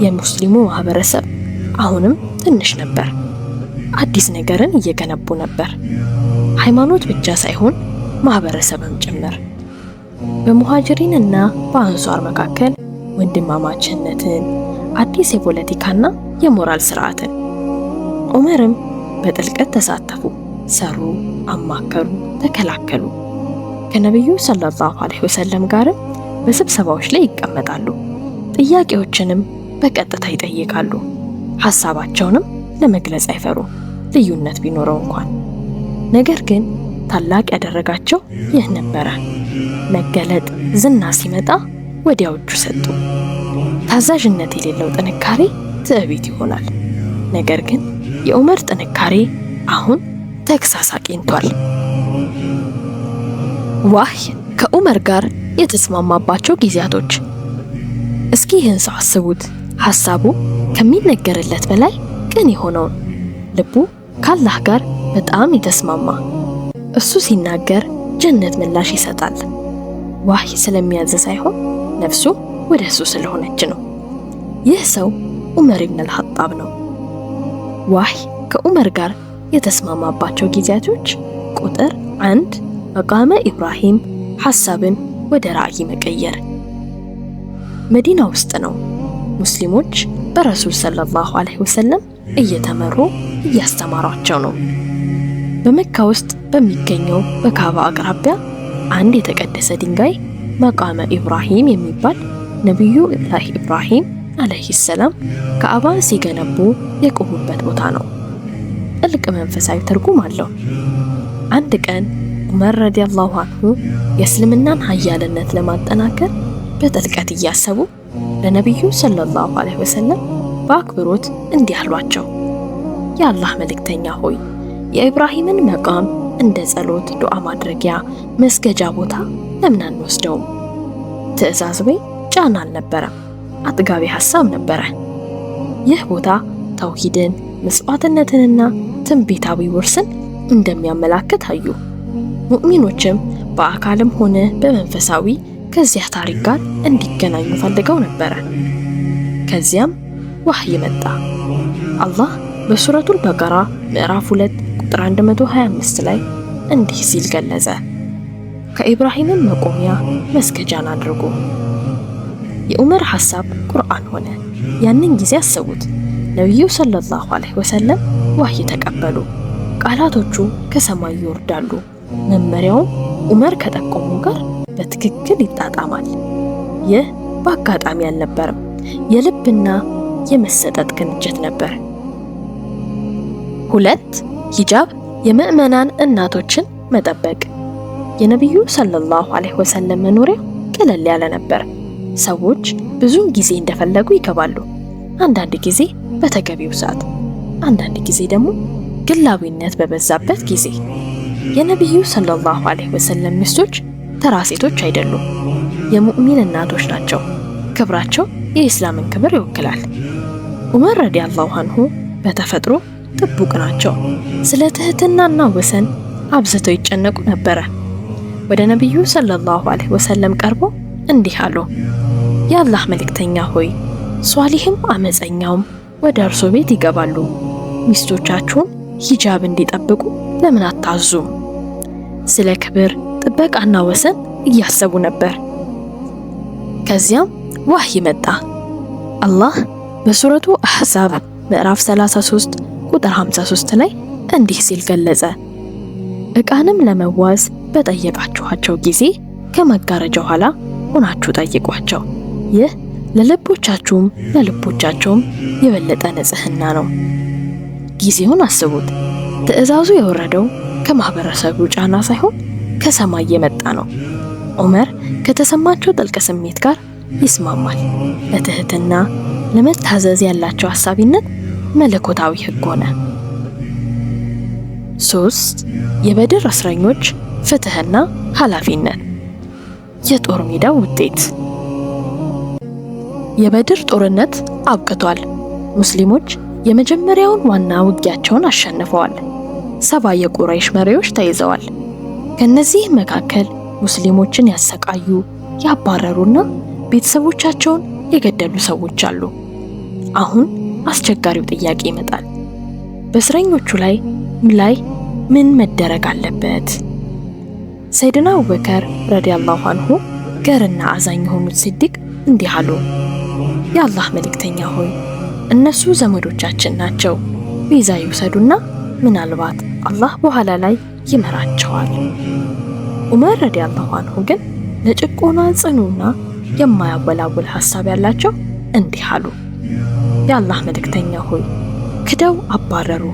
A: የሙስሊሙ ማህበረሰብ አሁንም ትንሽ ነበር። አዲስ ነገርን እየገነቡ ነበር። ሃይማኖት ብቻ ሳይሆን ማህበረሰብም ጭምር። በሙሃጅሪንና በአንሷር መካከል ወንድማማችነትን፣ አዲስ የፖለቲካና የሞራል ስርዓትን። ዑመርም በጥልቀት ተሳተፉ፣ ሰሩ፣ አማከሩ፣ ተከላከሉ። ከነቢዩ ሰለላሁ ዐለይሂ ወሰለም ጋርም በስብሰባዎች ላይ ይቀመጣሉ። ጥያቄዎችንም በቀጥታ ይጠይቃሉ። ሐሳባቸውንም ለመግለጽ አይፈሩ፣ ልዩነት ቢኖረው እንኳን። ነገር ግን ታላቅ ያደረጋቸው ይህ ነበረ። መገለጥ፣ ዝና ሲመጣ ወዲያው እጁ ሰጡ። ታዛዥነት የሌለው ጥንካሬ ትዕቢት ይሆናል። ነገር ግን የዑመር ጥንካሬ አሁን ተግሳጽ አግኝቷል። ዋህይ ከዑመር ጋር የተስማማባቸው ጊዜያቶች። እስኪ ይህን ሰው አስቡት። ሐሳቡ ከሚነገርለት በላይ ቅን የሆነውን፣ ልቡ ከአላህ ጋር በጣም የተስማማ። እሱ ሲናገር ጀነት ምላሽ ይሰጣል። ዋህይ ስለሚያዝ ሳይሆን ነፍሱ ወደ እሱ ስለሆነች ነው። ይህ ሰው ዑመር ኢብን አልኸጣብ ነው። ዋህይ ከዑመር ጋር የተስማማባቸው ጊዜያቶች ቁጥር 1 መቃመ ኢብራሂም፣ ሐሳብን ወደ ራእይ መቀየር። መዲና ውስጥ ነው። ሙስሊሞች በረሱል ሰለላሁ ዐለይሂ ወሰለም እየተመሩ እያስተማሯቸው ነው። በመካ ውስጥ በሚገኘው በካባ አቅራቢያ አንድ የተቀደሰ ድንጋይ መቃመ ኢብራሂም የሚባል ነቢዩ ኢብራሂም ዐለይሂ ሰላም ካዕባን ሲገነቡ የቆሙበት ቦታ ነው። ጥልቅ መንፈሳዊ ትርጉም አለው። አንድ ቀን ዑመር ረዲየላሁ አንሁ የእስልምናን ኃያልነት ለማጠናከር በጥልቀት እያሰቡ ለነቢዩ ሰለላሁ ዐለይሂ ወሰለም በአክብሮት እንዲህ አሏቸው። የአላህ መልእክተኛ ሆይ የኢብራሂምን መቃም እንደ ጸሎት ዱዓ ማድረጊያ መስገጃ ቦታ ለምን አንወስደውም? ትዕዛዝ ወይ ጫና አልነበረም፣ አጥጋቢ ሐሳብ ነበረ። ይህ ቦታ ተውሂድን፣ መስዋዕትነትንና ትንቢታዊ ውርስን እንደሚያመላክት አዩ። ሙእሚኖችም በአካልም ሆነ በመንፈሳዊ ከዚያ ታሪክ ጋር እንዲገናኙ ፈልገው ነበረ። ከዚያም ዋህይ መጣ። አላህ በሱረቱል በቀራ ምዕራፍ 2 ቁጥር 125 ላይ እንዲህ ሲል ገለጸ። ከኢብራሂምም መቆሚያ መስገጃን አድርጉ። የዑመር ሐሳብ ቁርአን ሆነ። ያንን ጊዜ አሰቡት። ነቢዩ ሰለላሁ ዐለይሂ ወሰለም ዋህይ ተቀበሉ። ቃላቶቹ ከሰማይ ይወርዳሉ። መመሪያውም ዑመር ከጠቆሙ ጋር በትክክል ይጣጣማል። ይህ በአጋጣሚ አልነበረም፣ የልብና የመሰጠት ቅንጅት ነበር። 2 ሂጃብ የምዕመናን እናቶችን መጠበቅ። የነቢዩ ሰለላሁ ዐለይሂ ወሰለም መኖሪያ ቀለል ያለ ነበር። ሰዎች ብዙውን ጊዜ እንደፈለጉ ይገባሉ። አንዳንድ ጊዜ በተገቢው ሰዓት፣ አንዳንድ ጊዜ ደግሞ ግላዊነት በበዛበት ጊዜ። የነቢዩ ሰለላሁ ዐለይሂ ወሰለም ሚስቶች ተራ ሴቶች አይደሉም፣ የሙእሚን እናቶች ናቸው። ክብራቸው የኢስላምን ክብር ይወክላል። ዑመር ረዲየላሁ አንሁ በተፈጥሮ ጥቡቅ ናቸው። ስለ ትህትናና ወሰን አብዝተው ይጨነቁ ነበረ። ወደ ነቢዩ ሰለላሁ ዐለይሂ ወሰለም ቀርቦ እንዲህ አሉ። የአላህ መልእክተኛ ሆይ ሷሊህም አመፀኛውም ወደ እርሶ ቤት ይገባሉ። ሚስቶቻችሁን ሂጃብ እንዲጠብቁ ለምን አታዙም? ስለ ክብር ጥበቃና ወሰን እያሰቡ ነበር። ከዚያም ዋህይ መጣ። አላህ በሱረቱ አሕዛብ ምዕራፍ 33 ቁጥር 53 ላይ እንዲህ ሲል ገለጸ። ዕቃንም ለመዋዝ በጠየቃችኋቸው ጊዜ ከመጋረጃው ኋላ ሆናችሁ ጠይቋቸው። ይህ ለልቦቻችሁም ለልቦቻቸውም የበለጠ ንጽህና ነው። ጊዜውን አስቡት። ትዕዛዙ የወረደው ከማህበረሰቡ ጫና ሳይሆን ከሰማይ የመጣ ነው። ዑመር ከተሰማቸው ጥልቅ ስሜት ጋር ይስማማል። ለትህትና ለመታዘዝ ያላቸው ሐሳቢነት መለኮታዊ ሕግ ሆነ። 3 የበድር እስረኞች ፍትህና ኃላፊነት። የጦር ሜዳ ውጤት። የበድር ጦርነት አብቅቷል። ሙስሊሞች የመጀመሪያውን ዋና ውጊያቸውን አሸንፈዋል። 70 የቁረይሽ መሪዎች ተይዘዋል። ከነዚህ መካከል ሙስሊሞችን ያሰቃዩ፣ ያባረሩና ቤተሰቦቻቸውን የገደሉ ሰዎች አሉ። አሁን አስቸጋሪው ጥያቄ ይመጣል። በእስረኞቹ ላይ ምን መደረግ አለበት? ሰይድና አቡበከር ረዲየላሁ አንሁ ገርና አዛኝ የሆኑት ሲዲቅ እንዲህ አሉ። የአላህ መልእክተኛ ሆይ እነሱ ዘመዶቻችን ናቸው፣ ቪዛ ይውሰዱና ምናልባት አላህ በኋላ ላይ ይመራቸዋል። ዑመር ረዲየላሁ አንሁ ግን ለጭቆና ጽኑና የማያወላውል ሐሳብ ያላቸው እንዲህ አሉ። የአላህ መልእክተኛ ሆይ ክደው አባረሩ፣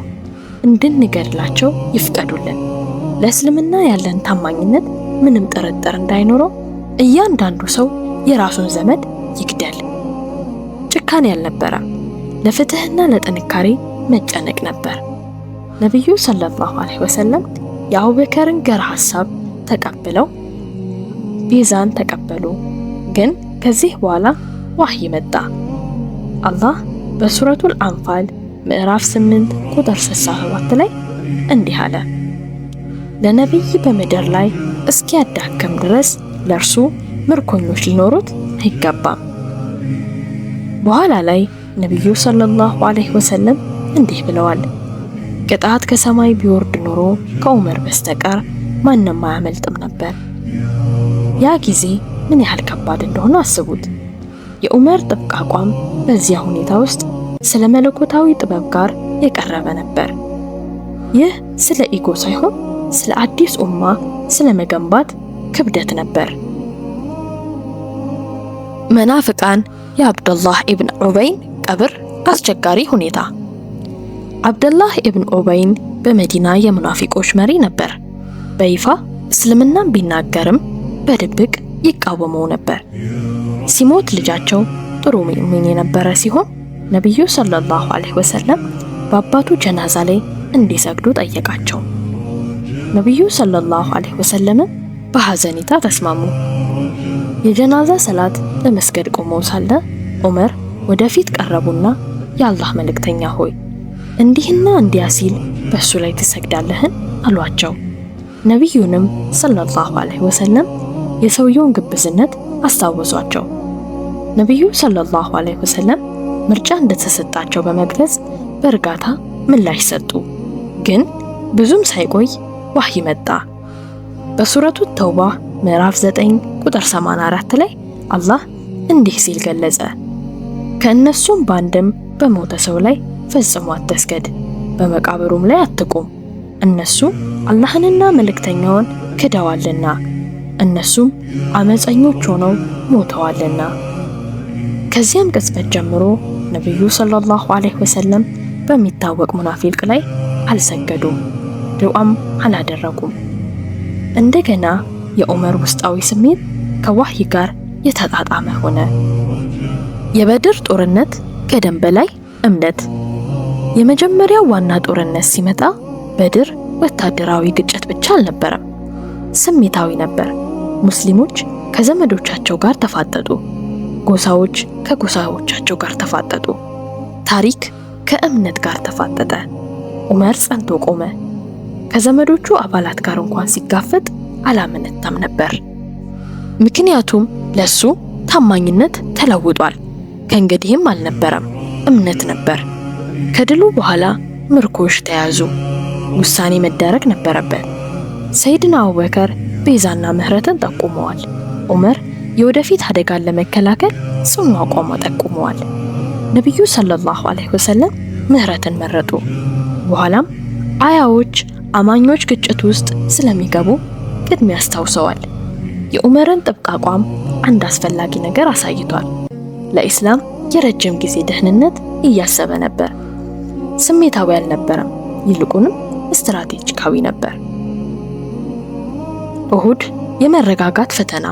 A: እንድንገድላቸው ይፍቀዱልን። ለእስልምና ያለን ታማኝነት ምንም ጥርጥር እንዳይኖረው እያንዳንዱ ሰው የራሱን ዘመድ ይግደል። ጭካኔ አልነበረም፣ ለፍትህና ለጥንካሬ መጨነቅ ነበር። ነቢዩ ሰለላሁ ዐለይሂ ወሰለም የአቡበከርን ገር ሐሳብ ተቀብለው ቤዛን ተቀበሉ። ግን ከዚህ በኋላ ዋህይ መጣ። አላህ በሱረቱል አንፋል ምዕራፍ 8 ቁጥር 67 ላይ እንዲህ አለ፣ ለነቢይ በምድር ላይ እስኪያዳክም ድረስ ለእርሱ ምርኮኞች ሊኖሩት አይገባም። በኋላ ላይ ነቢዩ ሰለላሁ ዐለይሂ ወሰለም እንዲህ ብለዋል፣ ቅጣት ከሰማይ ቢወርድ ኖሮ ከዑመር በስተቀር ማንም አያመልጥም ነበር። ያ ጊዜ ምን ያህል ከባድ እንደሆነ አስቡት። የዑመር ጥብቅ አቋም በዚያ ሁኔታ ውስጥ ስለ መለኮታዊ ጥበብ ጋር የቀረበ ነበር። ይህ ስለ ኢጎ ሳይሆን ስለ አዲስ ኡማ ስለ መገንባት ክብደት ነበር። መናፍቃን የአብደላህ ኢብን ዑበይን ቀብር አስቸጋሪ ሁኔታ። አብደላህ ኢብን ዑበይን በመዲና የሙናፊቆች መሪ ነበር። በይፋ እስልምናን ቢናገርም በድብቅ ይቃወመው ነበር። ሲሞት ልጃቸው ጥሩ ሙእሚን የነበረ ሲሆን ነቢዩ ሰለላሁ ዐለይሂ ወሰለም በአባቱ ጀናዛ ላይ እንዲሰግዱ ጠየቃቸው። ነቢዩ ሰለላሁ ዐለይሂ ወሰለም በሐዘኔታ ተስማሙ። የጀናዛ ሰላት ለመስገድ ቆመው ሳለ ዑመር ወደፊት ቀረቡና የአላህ መልእክተኛ ሆይ እንዲህና እንዲያ ሲል በሱ ላይ ትሰግዳለህን? አሏቸው። ነቢዩንም ሰለላሁ ዐለይሂ ወሰለም የሰውየውን ግብዝነት አስታወሷቸው። ነቢዩ ሰለላሁ ዐለይሂ ወሰለም ምርጫ እንደተሰጣቸው በመግለጽ በእርጋታ ምላሽ ሰጡ። ግን ብዙም ሳይቆይ ዋህይ መጣ። በሱረቱ ተውባ ምዕራፍ 9 ቁጥር 84 ላይ አላህ እንዲህ ሲል ገለጸ፣ ከእነሱም ባንድም በሞተ ሰው ላይ ፈጽሞ አትስገድ፣ በመቃብሩም ላይ አትቁም፣ እነሱ አላህንና መልእክተኛውን ክደዋልና እነሱም አመፀኞች ሆነው ሞተዋልና። ከዚያም ቅጽበት ጀምሮ ነቢዩ ሰለላሁ ዐለይሂ ወሰለም በሚታወቅ ሙናፊቅ ላይ አልሰገዱም፣ ዱዓም አላደረጉም። እንደገና የዑመር ውስጣዊ ስሜት ከዋህይ ጋር የተጣጣመ ሆነ። የበድር ጦርነት ከደም በላይ እምነት። የመጀመሪያው ዋና ጦርነት ሲመጣ በድር ወታደራዊ ግጭት ብቻ አልነበረም፣ ስሜታዊ ነበር። ሙስሊሞች ከዘመዶቻቸው ጋር ተፋጠጡ፣ ጎሳዎች ከጎሳዎቻቸው ጋር ተፋጠጡ፣ ታሪክ ከእምነት ጋር ተፋጠጠ። ዑመር ጸንቶ ቆመ። ከዘመዶቹ አባላት ጋር እንኳን ሲጋፈጥ አላመነታም ነበር። ምክንያቱም ለሱ ታማኝነት ተለውጧል። ከእንግዲህም አልነበረም፣ እምነት ነበር። ከድሉ በኋላ ምርኮች ተያዙ። ውሳኔ መደረግ ነበረበት። ሰይድና አቡበከር ቤዛና ምህረትን ጠቁመዋል። ዑመር የወደፊት አደጋን ለመከላከል ጽኑ አቋም ጠቁመዋል። ነቢዩ ሰለላሁ ዐለይሂ ወሰለም ምህረትን መረጡ። በኋላም አያዎች አማኞች ግጭት ውስጥ ስለሚገቡ ቅድሚያ አስታውሰዋል። የዑመርን ጥብቅ አቋም አንድ አስፈላጊ ነገር አሳይቷል። ለኢስላም የረጅም ጊዜ ደህንነት እያሰበ ነበር። ስሜታዊ አልነበረም፣ ይልቁንም ስትራቴጂካዊ ነበር። ኡሁድ የመረጋጋት ፈተና።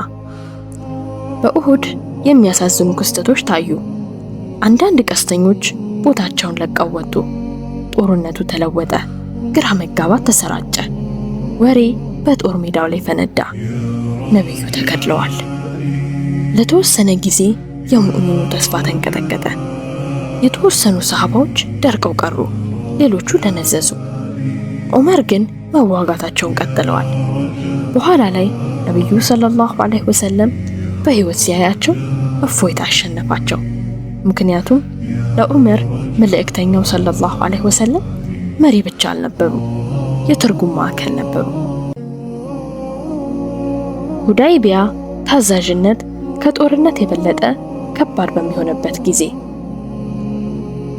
A: በኡሁድ የሚያሳዝኑ ክስተቶች ታዩ። አንዳንድ ቀስተኞች ቦታቸውን ለቀው ወጡ። ጦርነቱ ተለወጠ። ግራ መጋባት ተሰራጨ። ወሬ በጦር ሜዳው ላይ ፈነዳ። ነቢዩ ተገድለዋል። ለተወሰነ ጊዜ የሙእሚኑ ተስፋ ተንቀጠቀጠ። የተወሰኑ ሰሃባዎች ደርቀው ቀሩ፣ ሌሎቹ ደነዘዙ። ዑመር ግን መዋጋታቸውን ቀጥለዋል። በኋላ ላይ ነቢዩ ሰለላሁ ዐለይሂ ወሰለም በህይወት ሲያያቸው እፎይታ አሸነፋቸው። ምክንያቱም ለዑመር መልእክተኛው ሰለላሁ ዐለይሂ ወሰለም መሪ ብቻ አልነበሩ፣ የትርጉም ማዕከል ነበሩ። ሁዳይቢያ ታዛዥነት ከጦርነት የበለጠ ከባድ በሚሆንበት ጊዜ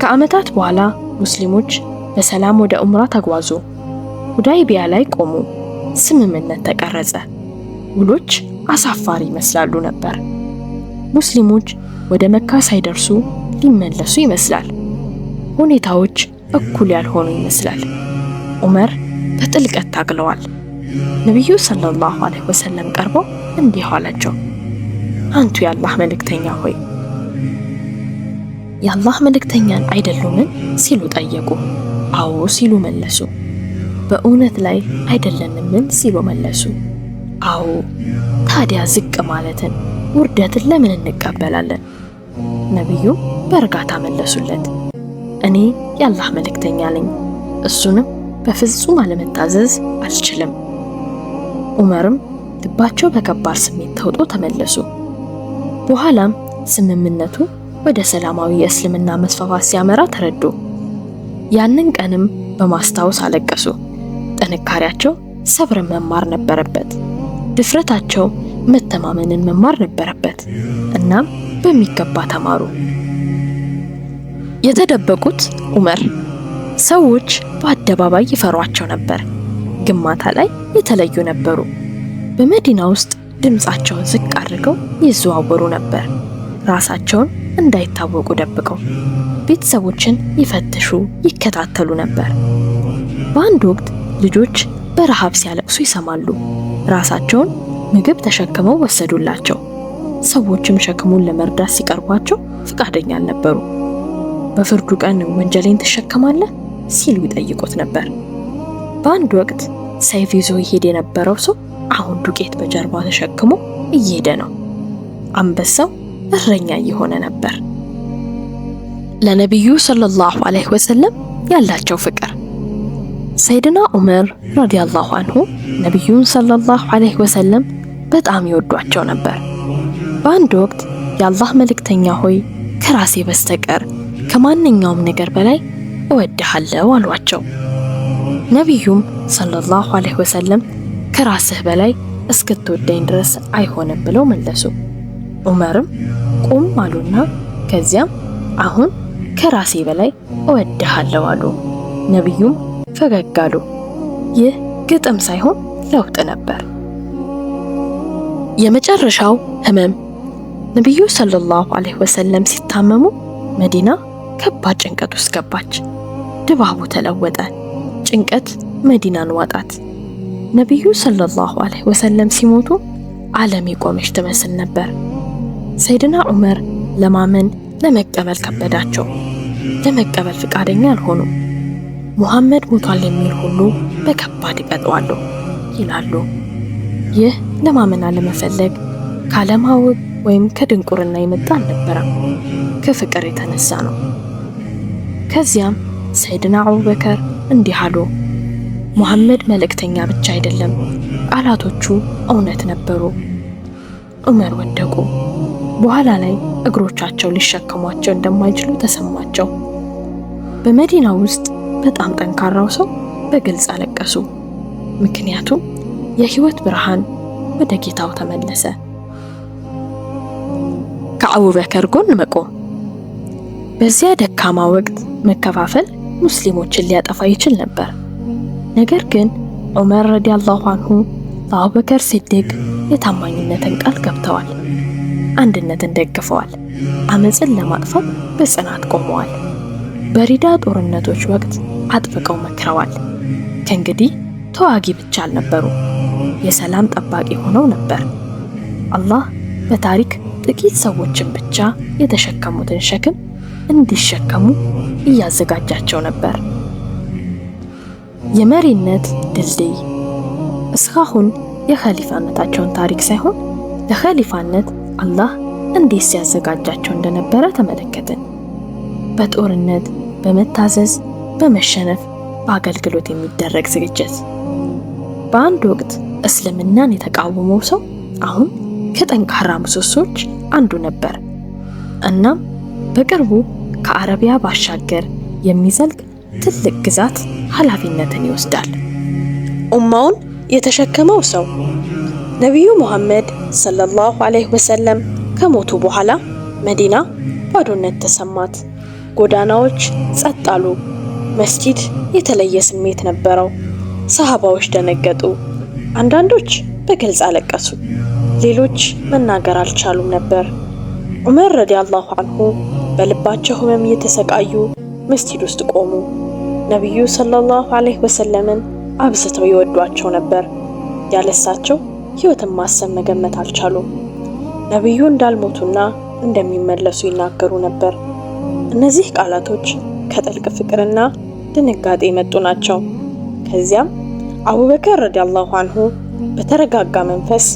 A: ከዓመታት በኋላ ሙስሊሞች በሰላም ወደ ዑምራ ተጓዙ። ሁዳይቢያ ላይ ቆሙ። ስምምነት ተቀረጸ። ውሎች አሳፋሪ ይመስላሉ ነበር። ሙስሊሞች ወደ መካ ሳይደርሱ ሊመለሱ ይመስላል። ሁኔታዎች እኩል ያልሆኑ ይመስላል። ዑመር በጥልቀት ታግለዋል። ነቢዩ ሰለላሁ ዐለይሂ ወሰለም ቀርበው እንዲህ አላቸው፣ አንቱ የአላህ መልእክተኛ ሆይ የአላህ መልእክተኛን አይደሉምን ሲሉ ጠየቁ። አዎ ሲሉ መለሱ። በእውነት ላይ አይደለንምን ሲሉ መለሱ። አዎ። ታዲያ ዝቅ ማለትን ውርደትን ለምን እንቀበላለን? ነቢዩ በእርጋታ መለሱለት፣ እኔ የአላህ መልእክተኛ ነኝ፣ እሱንም በፍጹም አለመታዘዝ አልችልም። ዑመርም ልባቸው በከባድ ስሜት ተውጦ ተመለሱ። በኋላም ስምምነቱ ወደ ሰላማዊ የእስልምና መስፋፋት ሲያመራ ተረዱ። ያንን ቀንም በማስታወስ አለቀሱ። ጥንካሬያቸው ሰብርን መማር ነበረበት። ድፍረታቸው መተማመንን መማር ነበረበት። እናም በሚገባ ተማሩ። የተደበቁት ዑመር ሰዎች በአደባባይ ይፈሯቸው ነበር፣ ግን ማታ ላይ የተለዩ ነበሩ። በመዲና ውስጥ ድምፃቸውን ዝቅ አድርገው ይዘዋወሩ ነበር፣ ራሳቸውን እንዳይታወቁ ደብቀው። ቤተሰቦችን ይፈትሹ፣ ይከታተሉ ነበር። በአንድ ወቅት ልጆች በረሃብ ሲያለቅሱ ይሰማሉ። ራሳቸውን ምግብ ተሸክመው ወሰዱላቸው። ሰዎችም ሸክሙን ለመርዳት ሲቀርቧቸው ፈቃደኛ አልነበሩ። በፍርዱ ቀን ወንጀሌን ትሸከማለህ ሲሉ ይጠይቁት ነበር። በአንድ ወቅት ሰይፍ ይዞ ይሄድ የነበረው ሰው አሁን ዱቄት በጀርባው ተሸክሞ እየሄደ ነው። አንበሳው እረኛ እየሆነ ነበር። ለነቢዩ ሰለላሁ ዐለይሂ ወሰለም ያላቸው ፍቅር። ሰይድና ዑመር ረዲየላሁ አንሁ ነቢዩን ሰለላሁ ዐለይሂ ወሰለም በጣም ይወዷቸው ነበር። በአንድ ወቅት የአላህ መልእክተኛ ሆይ ከራሴ በስተቀር ከማንኛውም ነገር በላይ እወድሃለሁ አሏቸው። ነቢዩም ሰለላሁ ዐለይሂ ወሰለም ከራስህ በላይ እስክትወደኝ ድረስ አይሆንም ብለው መለሱ። ዑመርም ቁም አሉና ከዚያም አሁን ከራሴ በላይ እወድሃለሁ አሉ። ነቢዩም ፈገግ አሉ። ይህ ግጥም ሳይሆን ለውጥ ነበር። የመጨረሻው ህመም። ነቢዩ ሰለላሁ ዐለይሂ ወሰለም ሲታመሙ መዲና ከባድ ጭንቀት ውስጥ ገባች። ድባቡ ተለወጠ። ጭንቀት መዲናን ዋጣት። ነቢዩ ሰለላሁ ዐለይሂ ወሰለም ሲሞቱ ዓለም የቆመች ትመስል ነበር። ሰይድና ዑመር ለማመን ለመቀበል ከበዳቸው። ለመቀበል ፍቃደኛ አልሆኑም። ሙሐመድ ሞቷል የሚል ሁሉ በከባድ ይቀጣዋሉ ይላሉ። ይህ ለማመን አለመፈለግ ካለማወቅ ወይም ከድንቁርና የመጣ አልነበረም፣ ከፍቅር የተነሳ ነው። ከዚያም ሰይድና አቡበከር እንዲህ አሉ፣ ሙሐመድ መልእክተኛ ብቻ አይደለም፣ ቃላቶቹ እውነት ነበሩ። ዑመር ወደቁ። በኋላ ላይ እግሮቻቸው ሊሸከሟቸው እንደማይችሉ ተሰማቸው። በመዲና ውስጥ በጣም ጠንካራው ሰው በግልጽ አለቀሱ። ምክንያቱም የህይወት ብርሃን ወደ ጌታው ተመለሰ። ከአቡበከር ጎን መቆም። በዚያ ደካማ ወቅት መከፋፈል ሙስሊሞችን ሊያጠፋ ይችል ነበር። ነገር ግን ዑመር ረዲየላሁ አንሁ ለአቡበከር ሲዲቅ የታማኝነትን ቃል ገብተዋል። አንድነትን ደግፈዋል። አመፅን ለማጥፋት በጽናት ቆመዋል። በሪዳ ጦርነቶች ወቅት አጥብቀው መክረዋል። ከእንግዲህ ተዋጊ ብቻ አልነበሩ፣ የሰላም ጠባቂ ሆነው ነበር። አላህ በታሪክ ጥቂት ሰዎችን ብቻ የተሸከሙትን ሸክም እንዲሸከሙ እያዘጋጃቸው ነበር። የመሪነት ድልድይ። እስካሁን የኸሊፋነታቸውን ታሪክ ሳይሆን ለኸሊፋነት አላህ እንዴት ሲያዘጋጃቸው እንደነበረ ተመለከትን። በጦርነት፣ በመታዘዝ፣ በመሸነፍ፣ በአገልግሎት የሚደረግ ዝግጅት። በአንድ ወቅት እስልምናን የተቃወመው ሰው አሁን ከጠንካራ ምሰሶች አንዱ ነበር። እናም በቅርቡ ከአረቢያ ባሻገር የሚዘልቅ ትልቅ ግዛት ኃላፊነትን ይወስዳል። ኡማውን የተሸከመው ሰው ነቢዩ ሙሐመድ ሰለላሁ ዐለይሂ ወሰለም ከሞቱ በኋላ መዲና ባዶነት ተሰማት። ጎዳናዎች ጸጥ አሉ። መስጂድ የተለየ ስሜት ነበረው። ሰሃባዎች ደነገጡ። አንዳንዶች በግልጽ አለቀሱ፣ ሌሎች መናገር አልቻሉም ነበር። ዑመር ረዲየላሁ አንሁ በልባቸው ህመም እየተሰቃዩ መስጂድ ውስጥ ቆሙ። ነቢዩ ሰለላሁ ዐለይሂ ወሰለምን አብዝተው ይወዷቸው ነበር። ያለሳቸው ህይወትን ማሰብ መገመት አልቻሉም። ነቢዩ እንዳልሞቱና እንደሚመለሱ ይናገሩ ነበር። እነዚህ ቃላቶች ከጥልቅ ፍቅርና ድንጋጤ የመጡ ናቸው። ከዚያም አቡበከር ረዲየላሁ አንሁ በተረጋጋ መንፈስ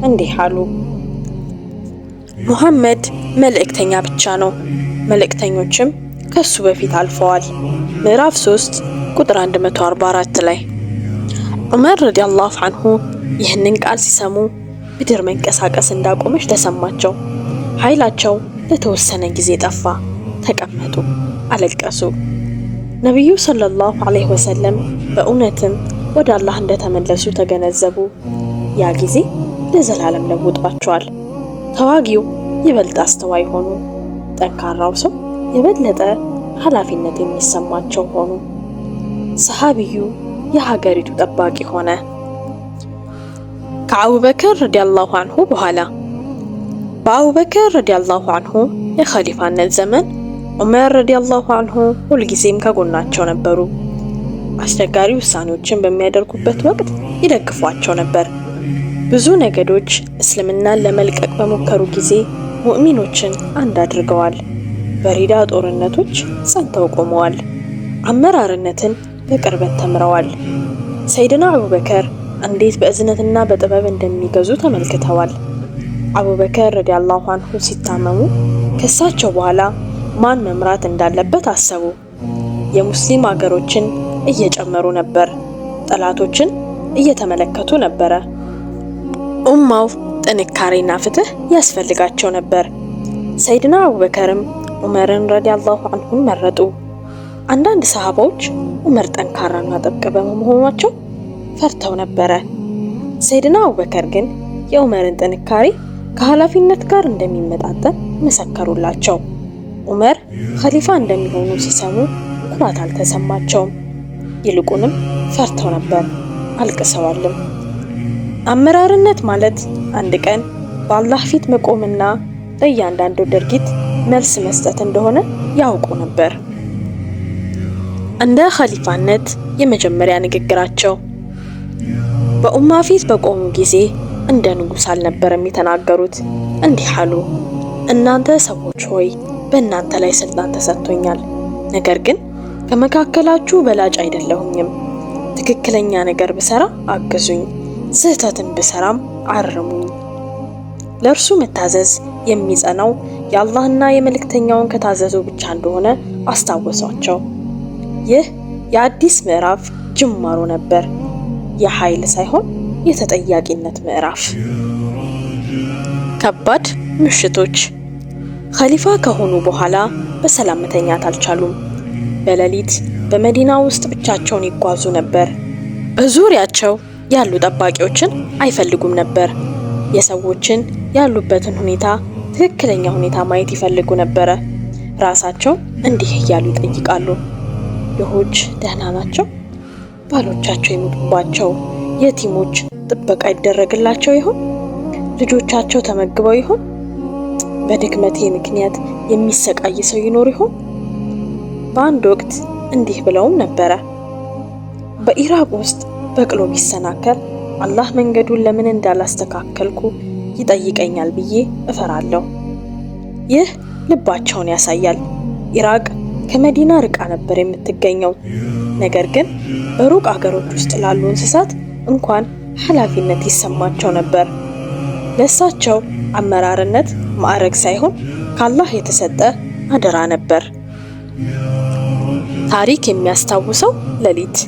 A: እንዲህ አሉ። ሙሐመድ መልእክተኛ ብቻ ነው፣ መልእክተኞችም ከሱ በፊት አልፈዋል። ምዕራፍ 3 ቁጥር 144 ላይ ዑመር ረዲየላሁ አንሁ ይህንን ቃል ሲሰሙ ምድር መንቀሳቀስ እንዳቆመች ተሰማቸው። ኃይላቸው ለተወሰነ ጊዜ ጠፋ። ተቀመጡ፣ አለቀሱ። ነቢዩ ሰለላሁ ዐለይሂ ወሰለም በእውነትም ወደ አላህ እንደተመለሱ ተገነዘቡ። ያ ጊዜ ለዘላለም ለውጧቸዋል። ተዋጊው ይበልጥ አስተዋይ ሆኑ። ጠንካራው ሰው የበለጠ ኃላፊነት የሚሰማቸው ሆኑ። ሰሃቢዩ የሀገሪቱ ጠባቂ ሆነ። ከአቡበከር ረዲየላሁ አንሁ በኋላ በአቡበከር ረዲየላሁ አንሁ የኸሊፋነት ዘመን ዑመር ረዲየላሁ አንሁ ሁልጊዜም ከጎናቸው ነበሩ። አስቸጋሪ ውሳኔዎችን በሚያደርጉበት ወቅት ይደግፏቸው ነበር። ብዙ ነገዶች እስልምናን ለመልቀቅ በሞከሩ ጊዜ ሙእሚኖችን አንድ አድርገዋል። በሪዳ ጦርነቶች ጸንተው ቆመዋል። አመራርነትን በቅርበት ተምረዋል። ሰይድና አቡበከር እንዴት በእዝነትና በጥበብ እንደሚገዙ ተመልክተዋል። አቡበከር ረዲየላሁ አንሁ ሲታመሙ ከሳቸው በኋላ ማን መምራት እንዳለበት አሰቡ። የሙስሊም አገሮችን እየጨመሩ ነበር። ጠላቶችን እየተመለከቱ ነበረ። ኡማው ጥንካሬና ፍትህ ያስፈልጋቸው ነበር። ሰይድና አቡበከርም ዑመርን ረዲየላሁ አንሁን መረጡ። አንዳንድ ሰሃባዎች ዑመር ጠንካራና ጥብቅ በመሆናቸው ፈርተው ነበረ። ሰይድና አቡበከር ግን የዑመርን ጥንካሬ ከኃላፊነት ጋር እንደሚመጣጠን መሰከሩላቸው። ዑመር ኸሊፋ እንደሚሆኑ ሲሰሙ ኩራት አልተሰማቸውም። ይልቁንም ፈርተው ነበር፣ አልቅሰዋልም። አመራርነት ማለት አንድ ቀን በአላህ ፊት መቆምና ለእያንዳንዱ ድርጊት መልስ መስጠት እንደሆነ ያውቁ ነበር። እንደ ኸሊፋነት የመጀመሪያ ንግግራቸው በኡማ ፊት በቆሙ ጊዜ እንደ ንጉሥ አልነበረም የተናገሩት። እንዲህ አሉ። እናንተ ሰዎች ሆይ በእናንተ ላይ ስልጣን ተሰጥቶኛል። ነገር ግን ከመካከላችሁ በላጭ አይደለሁኝም። ትክክለኛ ነገር ብሰራ አግዙኝ፣ ስህተትን ብሰራም አርሙኝ። ለእርሱ መታዘዝ የሚጸናው የአላህና የመልእክተኛውን ከታዘዙ ብቻ እንደሆነ አስታወሷቸው። ይህ የአዲስ ምዕራፍ ጅማሮ ነበር፣ የኃይል ሳይሆን የተጠያቂነት ምዕራፍ። ከባድ ምሽቶች። ኸሊፋ ከሆኑ በኋላ በሰላም መተኛት አልቻሉም። በሌሊት በመዲና ውስጥ ብቻቸውን ይጓዙ ነበር። በዙሪያቸው ያሉ ጠባቂዎችን አይፈልጉም ነበር። የሰዎችን ያሉበትን ሁኔታ፣ ትክክለኛ ሁኔታ ማየት ይፈልጉ ነበረ። ራሳቸው እንዲህ እያሉ ይጠይቃሉ። ድሆች ደህና ናቸው? ባሎቻቸው የሞቱባቸው የቲሞች ጥበቃ ይደረግላቸው ይሆን? ልጆቻቸው ተመግበው ይሆን? በድክመቴ ምክንያት የሚሰቃይ ሰው ይኖር ይሆን? በአንድ ወቅት እንዲህ ብለውም ነበረ። በኢራቅ ውስጥ በቅሎ ቢሰናከል አላህ መንገዱን ለምን እንዳላስተካከልኩ ይጠይቀኛል ብዬ እፈራለሁ። ይህ ልባቸውን ያሳያል። ኢራቅ ከመዲና ርቃ ነበር የምትገኘው። ነገር ግን በሩቅ አገሮች ውስጥ ላሉ እንስሳት እንኳን ኃላፊነት ይሰማቸው ነበር። ለእሳቸው አመራርነት ማዕረግ ሳይሆን ከአላህ የተሰጠ አደራ ነበር። ታሪክ የሚያስታውሰው ሌሊት።